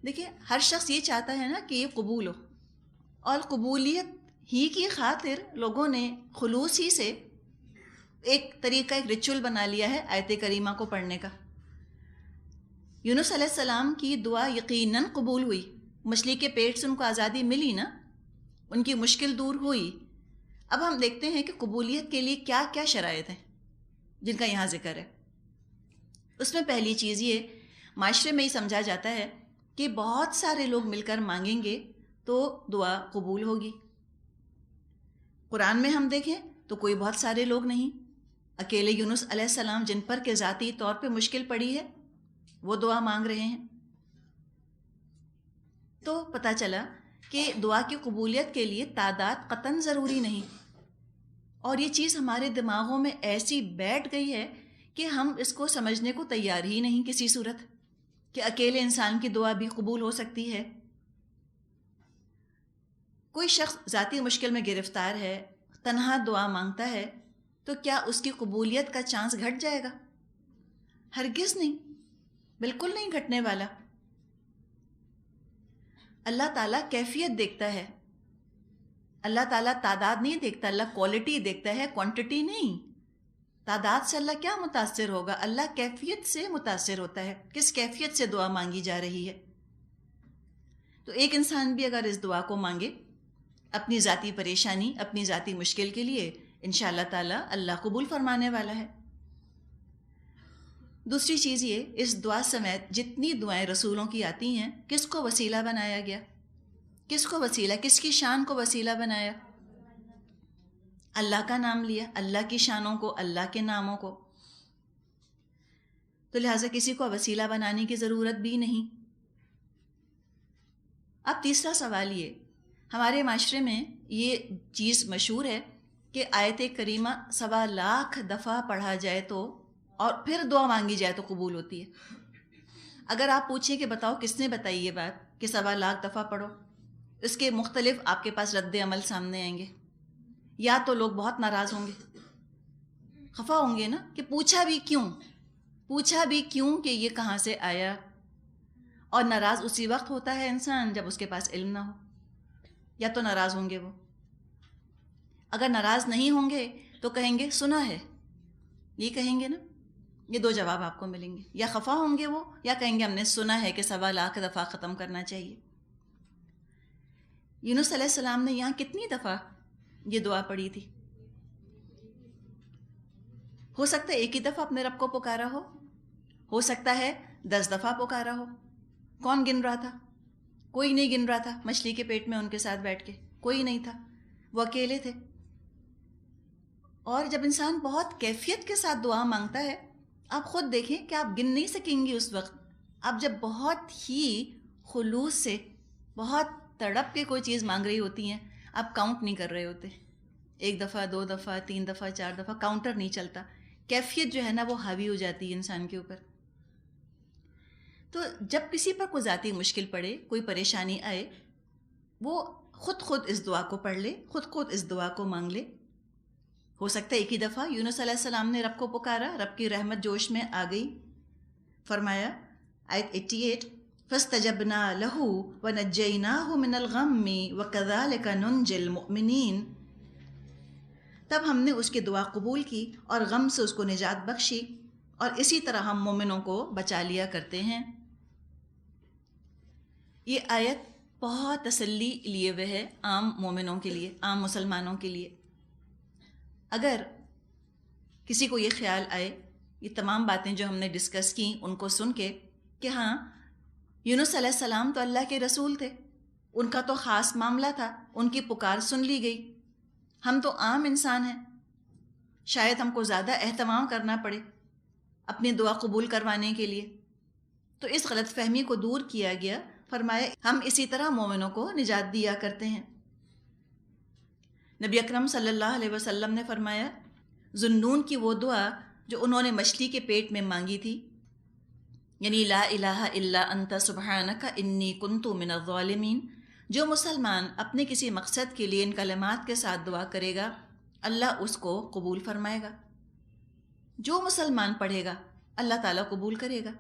دیکھیں ہر شخص یہ چاہتا ہے نا کہ یہ قبول ہو، اور قبولیت ہی کی خاطر لوگوں نے خلوص ہی سے ایک طریقہ، ایک ریچول بنا لیا ہے آیت کریمہ کو پڑھنے کا۔ یونس علیہ السلام کی دعا یقیناً قبول ہوئی، مچھلی کے پیٹ سے ان کو آزادی ملی نا، ان کی مشکل دور ہوئی۔ اب ہم دیکھتے ہیں کہ قبولیت کے لیے کیا کیا شرائط ہیں جن کا یہاں ذکر ہے۔ اس میں پہلی چیز یہ معاشرے میں ہی سمجھا جاتا ہے کہ بہت سارے لوگ مل کر مانگیں گے تو دعا قبول ہوگی۔ قرآن میں ہم دیکھیں تو کوئی بہت سارے لوگ نہیں، اکیلے یونس علیہ السلام جن پر کہ ذاتی طور پہ مشکل پڑی ہے وہ دعا مانگ رہے ہیں۔ تو پتہ چلا کہ دعا کی قبولیت کے لیے تعداد قطعاً ضروری نہیں، اور یہ چیز ہمارے دماغوں میں ایسی بیٹھ گئی ہے کہ ہم اس کو سمجھنے کو تیار ہی نہیں کسی صورت کہ اکیلے انسان کی دعا بھی قبول ہو سکتی ہے۔ کوئی شخص ذاتی مشکل میں گرفتار ہے، تنہا دعا مانگتا ہے، تو کیا اس کی قبولیت کا چانس گھٹ جائے گا؟ ہرگز نہیں، بالکل نہیں گھٹنے والا۔ اللہ تعالیٰ کیفیت دیکھتا ہے، اللہ تعالیٰ تعداد نہیں دیکھتا، اللہ کوالٹی دیکھتا ہے، کوانٹٹی نہیں۔ تعداد سے اللہ کیا متاثر ہوگا؟ اللہ کیفیت سے متاثر ہوتا ہے، کس کیفیت سے دعا مانگی جا رہی ہے۔ تو ایک انسان بھی اگر اس دعا کو مانگے اپنی ذاتی پریشانی، اپنی ذاتی مشکل کے لیے، انشاءاللہ تعالیٰ اللہ قبول فرمانے والا ہے۔ دوسری چیز یہ، اس دعا سمیت جتنی دعائیں رسولوں کی آتی ہیں، کس کو وسیلہ بنایا گیا؟ کس کو وسیلہ، کس کی شان کو وسیلہ بنایا؟ اللہ کا نام لیا، اللہ کی شانوں کو، اللہ کے ناموں کو، تو لہٰذا کسی کو وسیلہ بنانے کی ضرورت بھی نہیں۔ اب تیسرا سوال یہ، ہمارے معاشرے میں یہ چیز مشہور ہے کہ آیت کریمہ 1.25 لاکھ دفعہ پڑھا جائے تو، اور پھر دعا مانگی جائے تو قبول ہوتی ہے۔ اگر آپ پوچھیں کہ بتاؤ کس نے بتائی یہ بات کہ 1.25 لاکھ دفعہ پڑھو، اس کے مختلف آپ کے پاس رد عمل سامنے آئیں گے۔ یا تو لوگ بہت ناراض ہوں گے، خفا ہوں گے نا کہ پوچھا بھی کیوں کہ یہ کہاں سے آیا، اور ناراض اسی وقت ہوتا ہے انسان جب اس کے پاس علم نہ ہو، یا تو ناراض ہوں گے وہ۔ اگر ناراض نہیں ہوں گے تو کہیں گے سنا ہے، یہ کہیں گے نا، یہ دو جواب آپ کو ملیں گے، یا خفا ہوں گے وہ، یا کہیں گے ہم نے سنا ہے کہ 1.25 لاکھ دفعہ ختم کرنا چاہیے۔ یونس علیہ السلام نے یہاں کتنی دفعہ یہ دعا پڑھی تھی؟ ہو سکتا ہے ایک ہی دفعہ اپنے رب کو پکارا ہو سکتا ہے 10 دفعہ پکارا ہو. کون گن رہا تھا؟ کوئی نہیں گن رہا تھا. مچھلی کے پیٹ میں ان کے ساتھ بیٹھ کے کوئی نہیں تھا، وہ اکیلے تھے. اور جب انسان بہت کیفیت کے ساتھ دعا مانگتا ہے، آپ خود دیکھیں کہ آپ گن نہیں سکیں گی اس وقت. آپ جب بہت ہی خلوص سے، بہت تڑپ کے کوئی چیز مانگ رہی ہوتی ہیں، آپ کاؤنٹ نہیں کر رہے ہوتے. 1 دفعہ، 2 دفعہ، 3 دفعہ، 4 دفعہ، کاؤنٹر نہیں چلتا. کیفیت جو ہے نا وہ حاوی ہو جاتی ہے انسان کے اوپر. تو جب کسی پر کوئی ذاتی مشکل پڑے، کوئی پریشانی آئے، وہ خود اس دعا کو پڑھ لے، خود اس دعا کو مانگ لے. ہو سکتا ہے ایک ہی دفعہ یونس علیہ السلام نے رب کو پکارا، رب کی رحمت جوش میں آ گئی. فرمایا آیت 88، فَاسْتَجَبْنَا لَهُ وَنَجَّيْنَاهُ مِنَ الْغَمِّ وَكَذَلِكَ نُنْجِي الْمُؤْمِنِينَ. تب ہم نے اس کی دعا قبول کی اور غم سے اس کو نجات بخشی، اور اسی طرح ہم مومنوں کو بچا لیا کرتے ہیں. یہ آیت بہت تسلی لیے ہوئے ہے عام مومنوں کے لیے، عام مسلمانوں کے لیے. اگر کسی کو یہ خیال آئے، یہ تمام باتیں جو ہم نے ڈسکس کی ان کو سن کے، کہ ہاں یونس علیہ السلام تو اللہ کے رسول تھے، ان کا تو خاص معاملہ تھا، ان کی پکار سن لی گئی، ہم تو عام انسان ہیں، شاید ہم کو زیادہ اہتمام کرنا پڑے اپنی دعا قبول کروانے کے لیے. تو اس غلط فہمی کو دور کیا گیا. فرمایا ہم اسی طرح مومنوں کو نجات دیا کرتے ہیں. نبی اکرم صلی اللہ علیہ وسلم نے فرمایا ذنون کی وہ دعا جو انہوں نے مچھلی کے پیٹ میں مانگی تھی، یعنی لا الہ الا انت سبحانک انی کنت من الظالمین، جو مسلمان اپنے کسی مقصد کے لیے ان کلمات کے ساتھ دعا کرے گا، اللہ اس کو قبول فرمائے گا. جو مسلمان پڑھے گا اللہ تعالیٰ قبول کرے گا.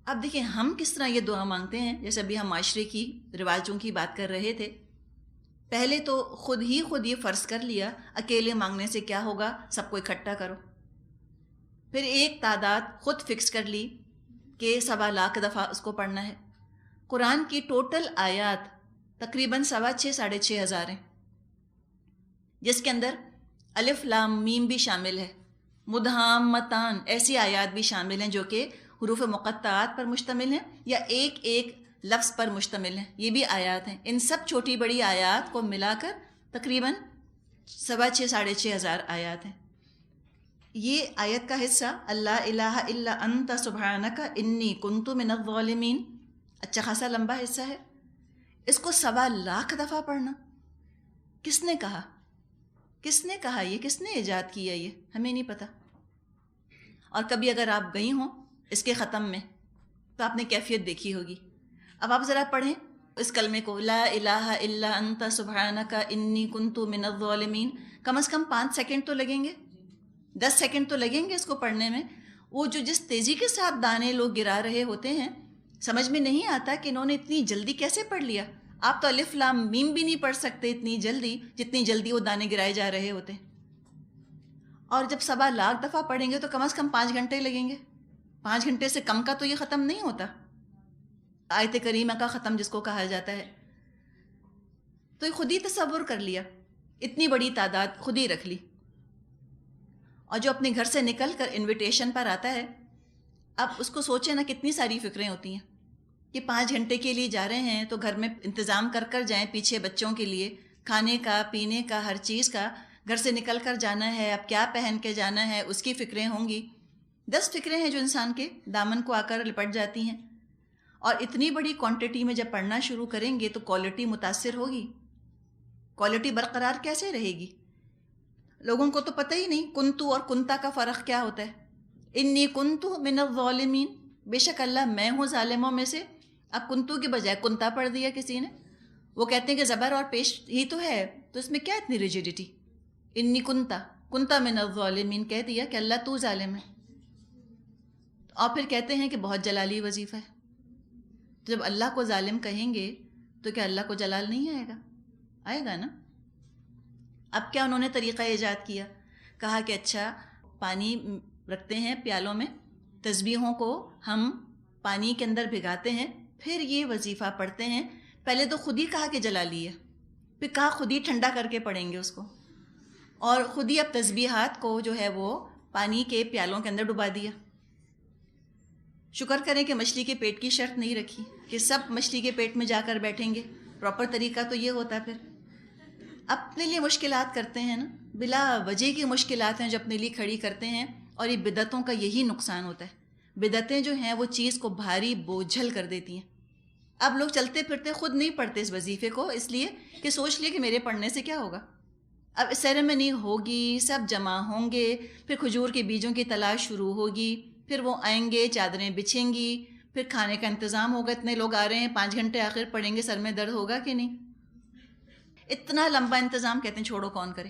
اب دیکھیں ہم کس طرح یہ دعا مانگتے ہیں. جیسے ابھی ہم معاشرے کی رواجوں کی بات کر رہے تھے، پہلے تو خود یہ فرض کر لیا اکیلے مانگنے سے کیا ہوگا، سب کو اکٹھا کرو. پھر ایک تعداد خود فکس کر لی کہ 1.25 لاکھ دفعہ اس کو پڑھنا ہے. قرآن کی ٹوٹل آیات تقریباً 6,500 ہزار ہیں، جس کے اندر الف لام میم بھی شامل ہے، مدھامتان ایسی آیات بھی شامل ہیں جو کہ حروف مقطعات پر مشتمل ہیں یا ایک ایک لفظ پر مشتمل ہیں. یہ بھی آیات ہیں. ان سب چھوٹی بڑی آیات کو ملا کر تقریباً 6,500 ہزار آیات ہیں. یہ آیت کا حصہ اللہ الہ الا انت سبحانک انی کنت من الظالمین اچھا خاصا لمبا حصہ ہے. اس کو 1.25 لاکھ دفعہ پڑھنا کس نے کہا؟ یہ کس نے ایجاد کیا؟ یہ ہمیں نہیں پتہ. اور کبھی اگر آپ گئی ہوں اس کے ختم میں تو آپ نے کیفیت دیکھی ہوگی. اب آپ ذرا پڑھیں اس کلمے کو، لا الہ الا انت سبحانک انی کنت من الظالمین. کم از کم 5 سیکنڈ تو لگیں گے، 10 سیکنڈ تو لگیں گے اس کو پڑھنے میں. وہ جو جس تیزی کے ساتھ دانے لوگ گرا رہے ہوتے ہیں، سمجھ میں نہیں آتا کہ انہوں نے اتنی جلدی کیسے پڑھ لیا. آپ تو الف لام میم بھی نہیں پڑھ سکتے اتنی جلدی جتنی جلدی وہ دانے گرائے جا رہے ہوتے ہیں. اور جب 1.25 لاکھ دفعہ پڑھیں گے تو کم از کم 5 گھنٹے لگیں گے. 5 گھنٹے سے کم کا تو یہ ختم نہیں ہوتا. آیت کریمہ کا ختم جس کو کہا جاتا ہے. تو خود ہی تصور کر لیا، اتنی بڑی تعداد خود ہی رکھ لی. اور جو اپنے گھر سے نکل کر انویٹیشن پر آتا ہے، اب اس کو سوچیں نا کتنی ساری فکریں ہوتی ہیں کہ 5 گھنٹے کے لیے جا رہے ہیں تو گھر میں انتظام کر جائیں پیچھے بچوں کے لیے کھانے کا، پینے کا، ہر چیز کا. گھر سے نکل کر جانا ہے، اب کیا پہن کے جانا ہے اس کی فکریں ہوں گی. 10 فکریں ہیں جو انسان کے دامن کو آ کر لپٹ جاتی ہیں. اور اتنی بڑی کوانٹٹی میں جب پڑھنا شروع کریں گے تو کوالٹی متاثر ہوگی. کوالٹی برقرار کیسے رہے گی؟ لوگوں کو تو پتہ ہی نہیں کنتو اور کنتا کا فرق کیا ہوتا ہے. انی کنتو من الظالمین، بے شک اللہ میں ہوں ظالموں میں سے. اب کنتو کے بجائے کنتا پڑھ دیا کسی نے. وہ کہتے ہیں کہ زبر اور پیش ہی تو ہے، تو اس میں کیا اتنی ریجیڈیٹی. انی کنتا من الظالمین کہہ دیا کہ اللہ تو ظالم ہے. اور پھر کہتے ہیں کہ بہت جلالی وظیفہ ہے. جب اللہ کو ظالم کہیں گے تو کیا اللہ کو جلال نہیں آئے گا؟ آئے گا نا. اب کیا انہوں نے طریقہ ایجاد کیا، کہا کہ اچھا پانی رکھتے ہیں پیالوں میں، تسبیحوں کو ہم پانی کے اندر بھگاتے ہیں، پھر یہ وظیفہ پڑھتے ہیں. پہلے تو خود ہی کہا کہ جلالی ہے، پھر کہا خود ہی ٹھنڈا کر کے پڑھیں گے اس کو، اور خود ہی اب تسبیحات کو جو ہے وہ پانی کے پیالوں کے اندر ڈبا دیا. شکر کریں کہ مچھلی کے پیٹ کی شرط نہیں رکھی کہ سب مچھلی کے پیٹ میں جا کر بیٹھیں گے. پراپر طریقہ تو یہ ہوتا پھر. اپنے لیے مشکلات کرتے ہیں نا، بلا وجہ کی مشکلات ہیں جو اپنے لیے کھڑی کرتے ہیں، اور یہ بدعتوں کا یہی نقصان ہوتا ہے. بدعتیں جو ہیں وہ چیز کو بھاری بوجھل کر دیتی ہیں. اب لوگ چلتے پھرتے خود نہیں پڑھتے اس وظیفے کو، اس لیے کہ سوچ لیے کہ میرے پڑھنے سے کیا ہوگا. اب سیریمنی ہوگی، سب جمع ہوں گے، پھر کھجور کے بیجوں کی تلاش شروع ہوگی، پھر وہ آئیں گے، چادریں بچھیں گی، پھر کھانے کا انتظام ہوگا. اتنے لوگ آ رہے ہیں، 5 گھنٹے آخر پڑھیں گے، سر میں درد ہوگا کہ نہیں؟ اتنا لمبا انتظام کہتے ہیں چھوڑو کون کرے.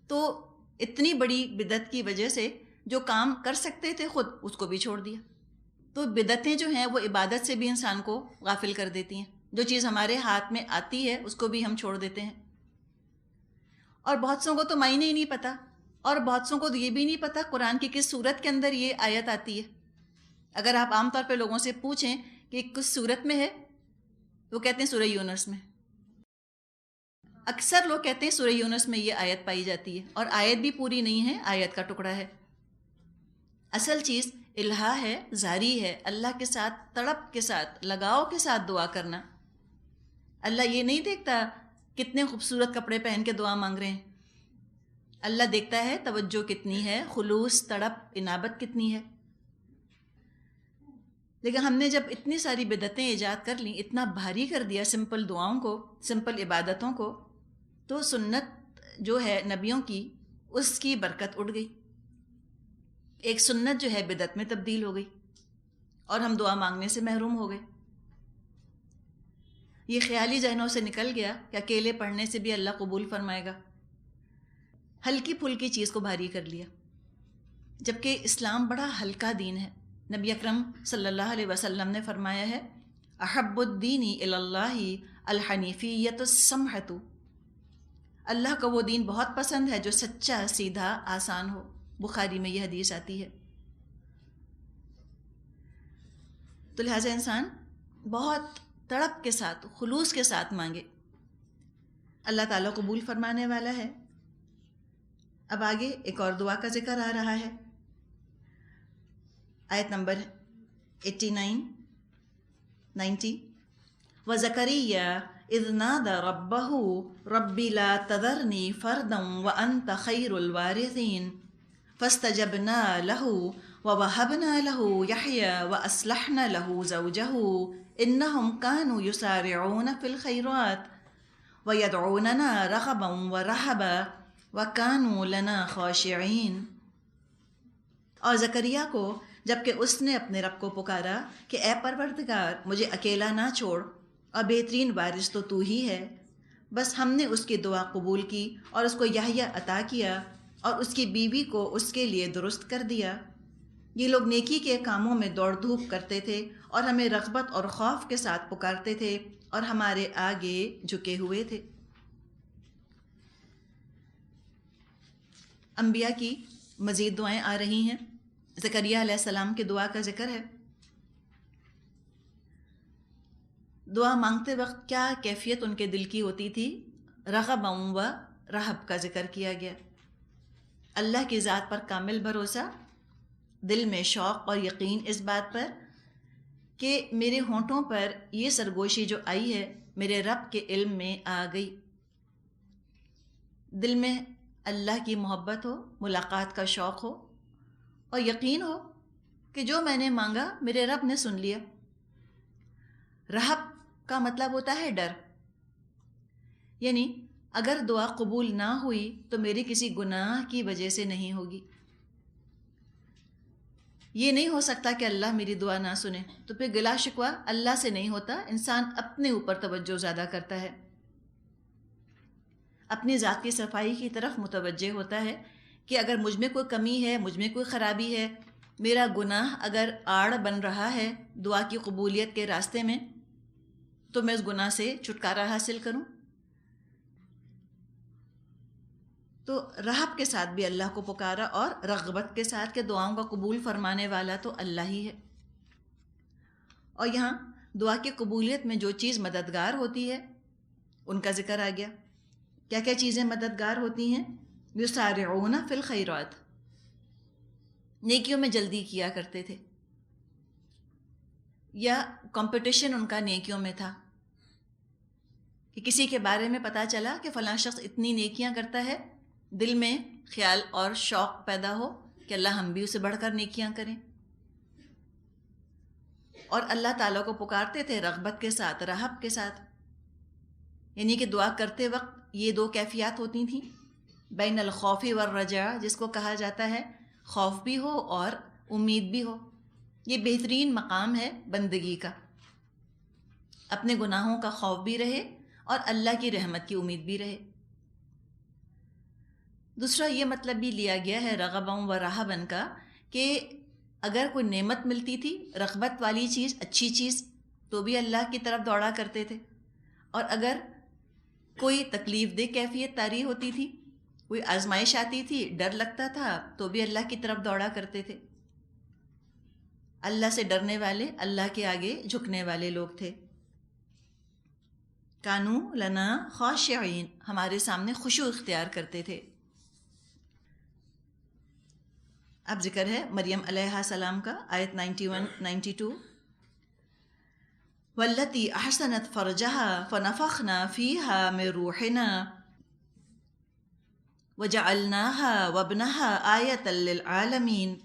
تو اتنی بڑی بدعت کی وجہ سے جو کام کر سکتے تھے خود، اس کو بھی چھوڑ دیا. تو بدعتیں جو ہیں وہ عبادت سے بھی انسان کو غافل کر دیتی ہیں. جو چیز ہمارے ہاتھ میں آتی ہے اس کو بھی ہم چھوڑ دیتے ہیں. اور بہت سوں کو تو معنی ہی نہیں پتہ، اور بہت سوں کو تو یہ بھی نہیں پتہ قرآن کی کس صورت کے اندر یہ آیت آتی ہے. اگر آپ عام طور پہ لوگوں سے پوچھیں کہ کس صورت میں ہے، وہ کہتے ہیں سورہ یونس میں. اکثر لوگ کہتے ہیں سورہ یونس میں یہ آیت پائی جاتی ہے، اور آیت بھی پوری نہیں ہے، آیت کا ٹکڑا ہے. اصل چیز الہا ہے، زاری ہے، اللہ کے ساتھ تڑپ کے ساتھ، لگاؤ کے ساتھ دعا کرنا. اللہ یہ نہیں دیکھتا کتنے خوبصورت کپڑے پہن کے دعا مانگ رہے ہیں. اللہ دیکھتا ہے توجہ کتنی ہے، خلوص، تڑپ، انابت کتنی ہے. لیکن ہم نے جب اتنی ساری بدعتیں ایجاد کر لیں، اتنا بھاری کر دیا سمپل دعاؤں کو، سمپل عبادتوں کو، تو سنت جو ہے نبیوں کی، اس کی برکت اڑ گئی. ایک سنت جو ہے بدعت میں تبدیل ہو گئی، اور ہم دعا مانگنے سے محروم ہو گئے. یہ خیالی ذہنوں سے نکل گیا کہ اکیلے پڑھنے سے بھی اللہ قبول فرمائے گا. ہلکی پھلکی چیز کو بھاری کر لیا، جبکہ اسلام بڑا ہلکا دین ہے. نبی اکرم صلی اللہ علیہ وسلم نے فرمایا ہے، احب الدین الی اللہ الحنیفیۃ السمحۃ. اللہ کو وہ دین بہت پسند ہے جو سچا، سیدھا، آسان ہو. بخاری میں یہ حدیث آتی ہے. تو لہٰذا انسان بہت تڑپ کے ساتھ، خلوص کے ساتھ مانگے، اللہ تعالیٰ قبول فرمانے والا ہے. اب آگے ایک اور دعا کا ذکر آ رہا ہے. آیت نمبر 90. وَزَكَرِيَّا إِذْ نَادَى رَبَّهُ رَبِّ لَا تَذَرْنِي فَرْدًا وَأَنْتَ خَيْرُ الْوَارِثِينَ فَاسْتَجَبْنَا لَهُ وَوَهَبْنَا لَهُ يَحْيَىٰ وَأَصْلَحْنَا لَهُ زَوْجَهُ إِنَّهُمْ كَانُوا يُسَارِعُونَ فِي الْخَيْرَاتِ وَيَدْعُونَنَا رَغَبًا وَرَهَبًا وَكَانُوا لَنَا خَاشِعِينَ. اور زکریا کو جب کہ اس نے اپنے رب کو پکارا کہ اے پروردگار، مجھے اکیلا نہ چھوڑ، اور بہترین وارث تو تو ہی ہے، بس ہم نے اس کی دعا قبول کی اور اس کو یحییٰ عطا کیا اور اس کی بیوی کو اس کے لیے درست کر دیا. یہ لوگ نیکی کے کاموں میں دوڑ دھوپ کرتے تھے اور ہمیں رغبت اور خوف کے ساتھ پکارتے تھے اور ہمارے آگے جھکے ہوئے تھے. انبیاء کی مزید دعائیں آ رہی ہیں. زکریا علیہ السلام کی دعا کا ذکر ہے. دعا مانگتے وقت کیا کیفیت ان کے دل کی ہوتی تھی. رغبا و رہب کا ذکر کیا گیا. اللہ کی ذات پر کامل بھروسہ، دل میں شوق اور یقین اس بات پر کہ میرے ہونٹوں پر یہ سرگوشی جو آئی ہے میرے رب کے علم میں آ گئی. دل میں اللہ کی محبت ہو، ملاقات کا شوق ہو، اور یقین ہو کہ جو میں نے مانگا میرے رب نے سن لیا. رہب کا مطلب ہوتا ہے ڈر، یعنی اگر دعا قبول نہ ہوئی تو میرے کسی گناہ کی وجہ سے نہیں ہوگی. یہ نہیں ہو سکتا کہ اللہ میری دعا نہ سنے، تو پھر گلا شکوہ اللہ سے نہیں ہوتا. انسان اپنے اوپر توجہ زیادہ کرتا ہے، اپنی ذات کی صفائی کی طرف متوجہ ہوتا ہے کہ اگر مجھ میں کوئی کمی ہے، مجھ میں کوئی خرابی ہے، میرا گناہ اگر آڑ بن رہا ہے دعا کی قبولیت کے راستے میں، تو میں اس گناہ سے چھٹکارا حاصل کروں. تو رہب کے ساتھ بھی اللہ کو پکارا اور رغبت کے ساتھ کہ دعاؤں کا قبول فرمانے والا تو اللہ ہی ہے. اور یہاں دعا کی قبولیت میں جو چیز مددگار ہوتی ہے ان کا ذکر آ گیا. کیا کیا چیزیں مددگار ہوتی ہیں؟ یسارعون فی الخیرات، نیکیوں میں جلدی کیا کرتے تھے. یا کمپٹیشن ان کا نیکیوں میں تھا کہ کسی کے بارے میں پتہ چلا کہ فلاں شخص اتنی نیکیاں کرتا ہے، دل میں خیال اور شوق پیدا ہو کہ اللہ ہم بھی اسے بڑھ کر نیکیاں کریں، اور اللہ تعالیٰ کو پکارتے تھے رغبت کے ساتھ، رہب کے ساتھ، یعنی کہ دعا کرتے وقت یہ دو کیفیات ہوتی تھیں، بین الخوف والرجاء، جس کو کہا جاتا ہے خوف بھی ہو اور امید بھی ہو۔ یہ بہترین مقام ہے بندگی کا، اپنے گناہوں کا خوف بھی رہے اور اللہ کی رحمت کی امید بھی رہے۔ دوسرا یہ مطلب بھی لیا گیا ہے رغباً و رہباً کا کہ اگر کوئی نعمت ملتی تھی، رغبت والی چیز، اچھی چیز، تو بھی اللہ کی طرف دوڑا کرتے تھے، اور اگر کوئی تکلیف دہ کیفیت طاری ہوتی تھی، کوئی آزمائش آتی تھی، ڈر لگتا تھا، تو بھی اللہ کی طرف دوڑا کرتے تھے۔ اللہ سے ڈرنے والے، اللہ کے آگے جھکنے والے لوگ تھے۔ کانو لنا خاشعین، ہمارے سامنے خشوع اختیار کرتے تھے۔ اب ذکر ہے مریم علیہ السلام کا، آیت 91-92، والتی احسنت فرجہا فنفخنا فیہا من روحنا وجعلناہا وابنہا آیۃ للعالمین،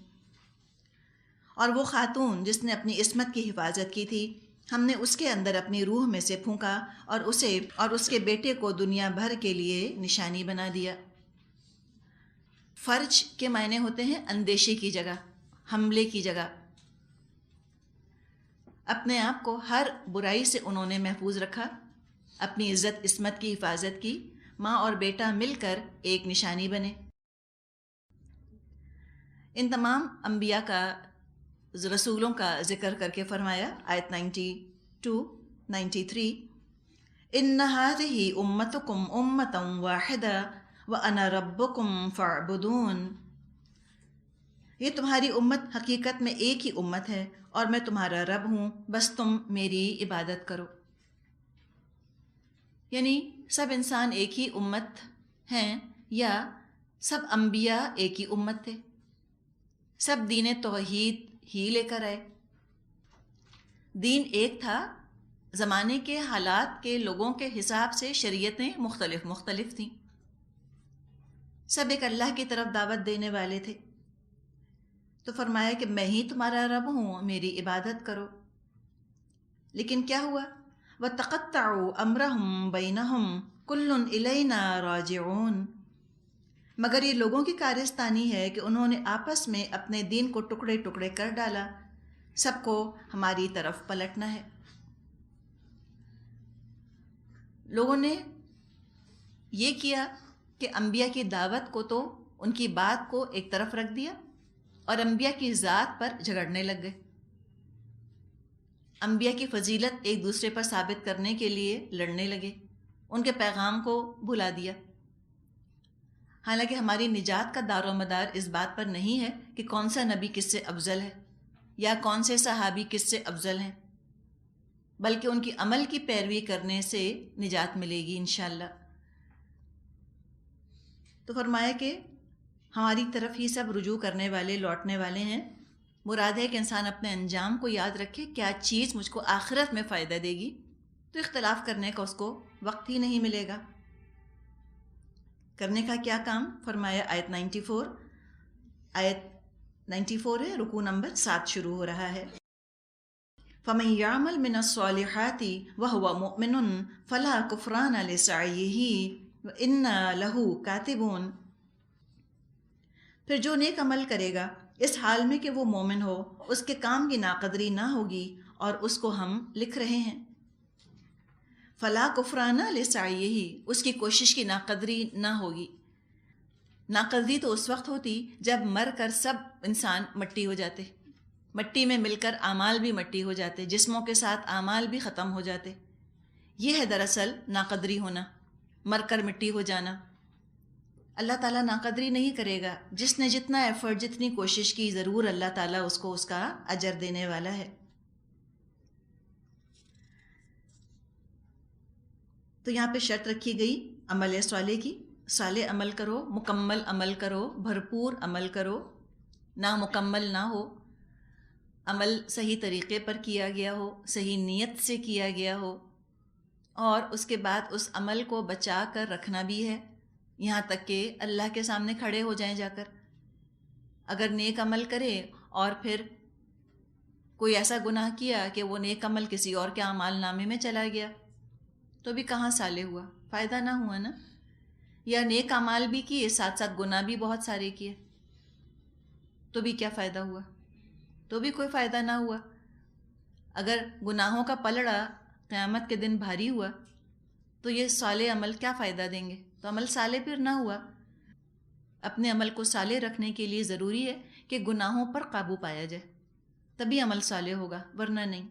اور وہ خاتون جس نے اپنی عصمت کی حفاظت کی تھی، ہم نے اس کے اندر اپنی روح میں سے پھونکا اور اسے اور اس کے بیٹے کو دنیا بھر کے لیے نشانی بنا دیا۔ فرج کے معنی ہوتے ہیں اندیشے کی جگہ، حملے کی جگہ۔ اپنے آپ کو ہر برائی سے انہوں نے محفوظ رکھا، اپنی عزت عصمت کی حفاظت کی، ماں اور بیٹا مل کر ایک نشانی بنے۔ ان تمام انبیاء کا، رسولوں کا ذکر کر کے فرمایا، آیت 92-93، ان هذه امتکم امۃ واحدہ وانا ربکم فاعبدون، یہ تمہاری امت حقیقت میں ایک ہی امت ہے اور میں تمہارا رب ہوں، بس تم میری عبادت کرو۔ یعنی سب انسان ایک ہی امت ہیں، یا سب انبیاء ایک ہی امت تھے، سب دین توحید ہی لے کر آئے۔ دین ایک تھا، زمانے کے حالات کے لوگوں کے حساب سے شریعتیں مختلف تھیں، سب ایک اللہ کی طرف دعوت دینے والے تھے۔ تو فرمایا کہ میں ہی تمہارا رب ہوں، میری عبادت کرو۔ لیکن کیا ہوا؟ وَتَقَطَّعُوا أَمْرَهُمْ بَيْنَهُمْ كُلٌّ إِلَيْنَا رَاجِعُونَ، مگر یہ لوگوں کی کارستانی ہے کہ انہوں نے آپس میں اپنے دین کو ٹکڑے ٹکڑے کر ڈالا، سب کو ہماری طرف پلٹنا ہے۔ لوگوں نے یہ کیا کہ انبیاء کی دعوت کو تو ان کی بات کو ایک طرف رکھ دیا اور انبیاء کی ذات پر جھگڑنے لگ گئے، انبیاء کی فضیلت ایک دوسرے پر ثابت کرنے کے لیے لڑنے لگے، ان کے پیغام کو بھلا دیا۔ حالانکہ ہماری نجات کا دار و مدار اس بات پر نہیں ہے کہ کون سا نبی کس سے افضل ہے یا کون سے صحابی کس سے افضل ہیں، بلکہ ان کی عمل کی پیروی کرنے سے نجات ملے گی انشاءاللہ۔ تو فرمایا کہ ہماری طرف ہی سب رجوع کرنے والے، لوٹنے والے ہیں۔ مراد ہے کہ انسان اپنے انجام کو یاد رکھے، کیا چیز مجھ کو آخرت میں فائدہ دے گی، تو اختلاف کرنے کا اس کو وقت ہی نہیں ملے گا۔ کرنے کا کیا کام؟ فرمایا آیت 94، آیت 94 ہے، رکوع نمبر 7 شروع ہو رہا ہے۔ فَمَن يَعْمَلْ مِنَ الصَّالِحَاتِ وَهُوَ مُؤْمِنٌ فَلَا كُفْرَانَ لِسَعْيِهِ وَإِنَّا لَهُ كَاتِبُونَ، پھر جو نیک عمل کرے گا اس حال میں کہ وہ مومن ہو، اس کے کام کی ناقدری نہ ہوگی اور اس کو ہم لکھ رہے ہیں۔ فلا کفرانہ لسعیہ، اس کی کوشش کی ناقدری نہ ہوگی۔ ناقدری تو اس وقت ہوتی جب مر کر سب انسان مٹی ہو جاتے، مٹی میں مل کر اعمال بھی مٹی ہو جاتے، جسموں کے ساتھ اعمال بھی ختم ہو جاتے۔ یہ ہے دراصل ناقدری ہونا، مر کر مٹی ہو جانا۔ اللہ تعالیٰ ناقدری نہیں کرے گا، جس نے جتنا ایفرٹ، جتنی کوشش کی، ضرور اللہ تعالیٰ اس کو اس کا اجر دینے والا ہے۔ تو یہاں پہ شرط رکھی گئی عمل صالح کی، صالح عمل کرو، مکمل عمل کرو، بھرپور عمل کرو، نامکمل نہ ہو۔ عمل صحیح طریقے پر کیا گیا ہو، صحیح نیت سے کیا گیا ہو، اور اس کے بعد اس عمل کو بچا کر رکھنا بھی ہے، یہاں تک کہ اللہ کے سامنے کھڑے ہو جائیں جا کر۔ اگر نیک عمل کرے اور پھر کوئی ایسا گناہ کیا کہ وہ نیک عمل کسی اور کے اعمال نامے میں چلا گیا، تو بھی کہاں صالح ہوا، فائدہ نہ ہوا نا۔ یا نیک اعمال بھی کیے، ساتھ ساتھ گناہ بھی بہت سارے کیے، تو بھی کیا فائدہ ہوا، تو بھی کوئی فائدہ نہ ہوا۔ اگر گناہوں کا پلڑا قیامت کے دن بھاری ہوا تو یہ صالح عمل کیا فائدہ دیں گے، تو عمل صالح پھر نہ ہوا۔ اپنے عمل کو صالح رکھنے کے لیے ضروری ہے کہ گناہوں پر قابو پایا جائے، تبھی عمل صالح ہوگا، ورنہ نہیں۔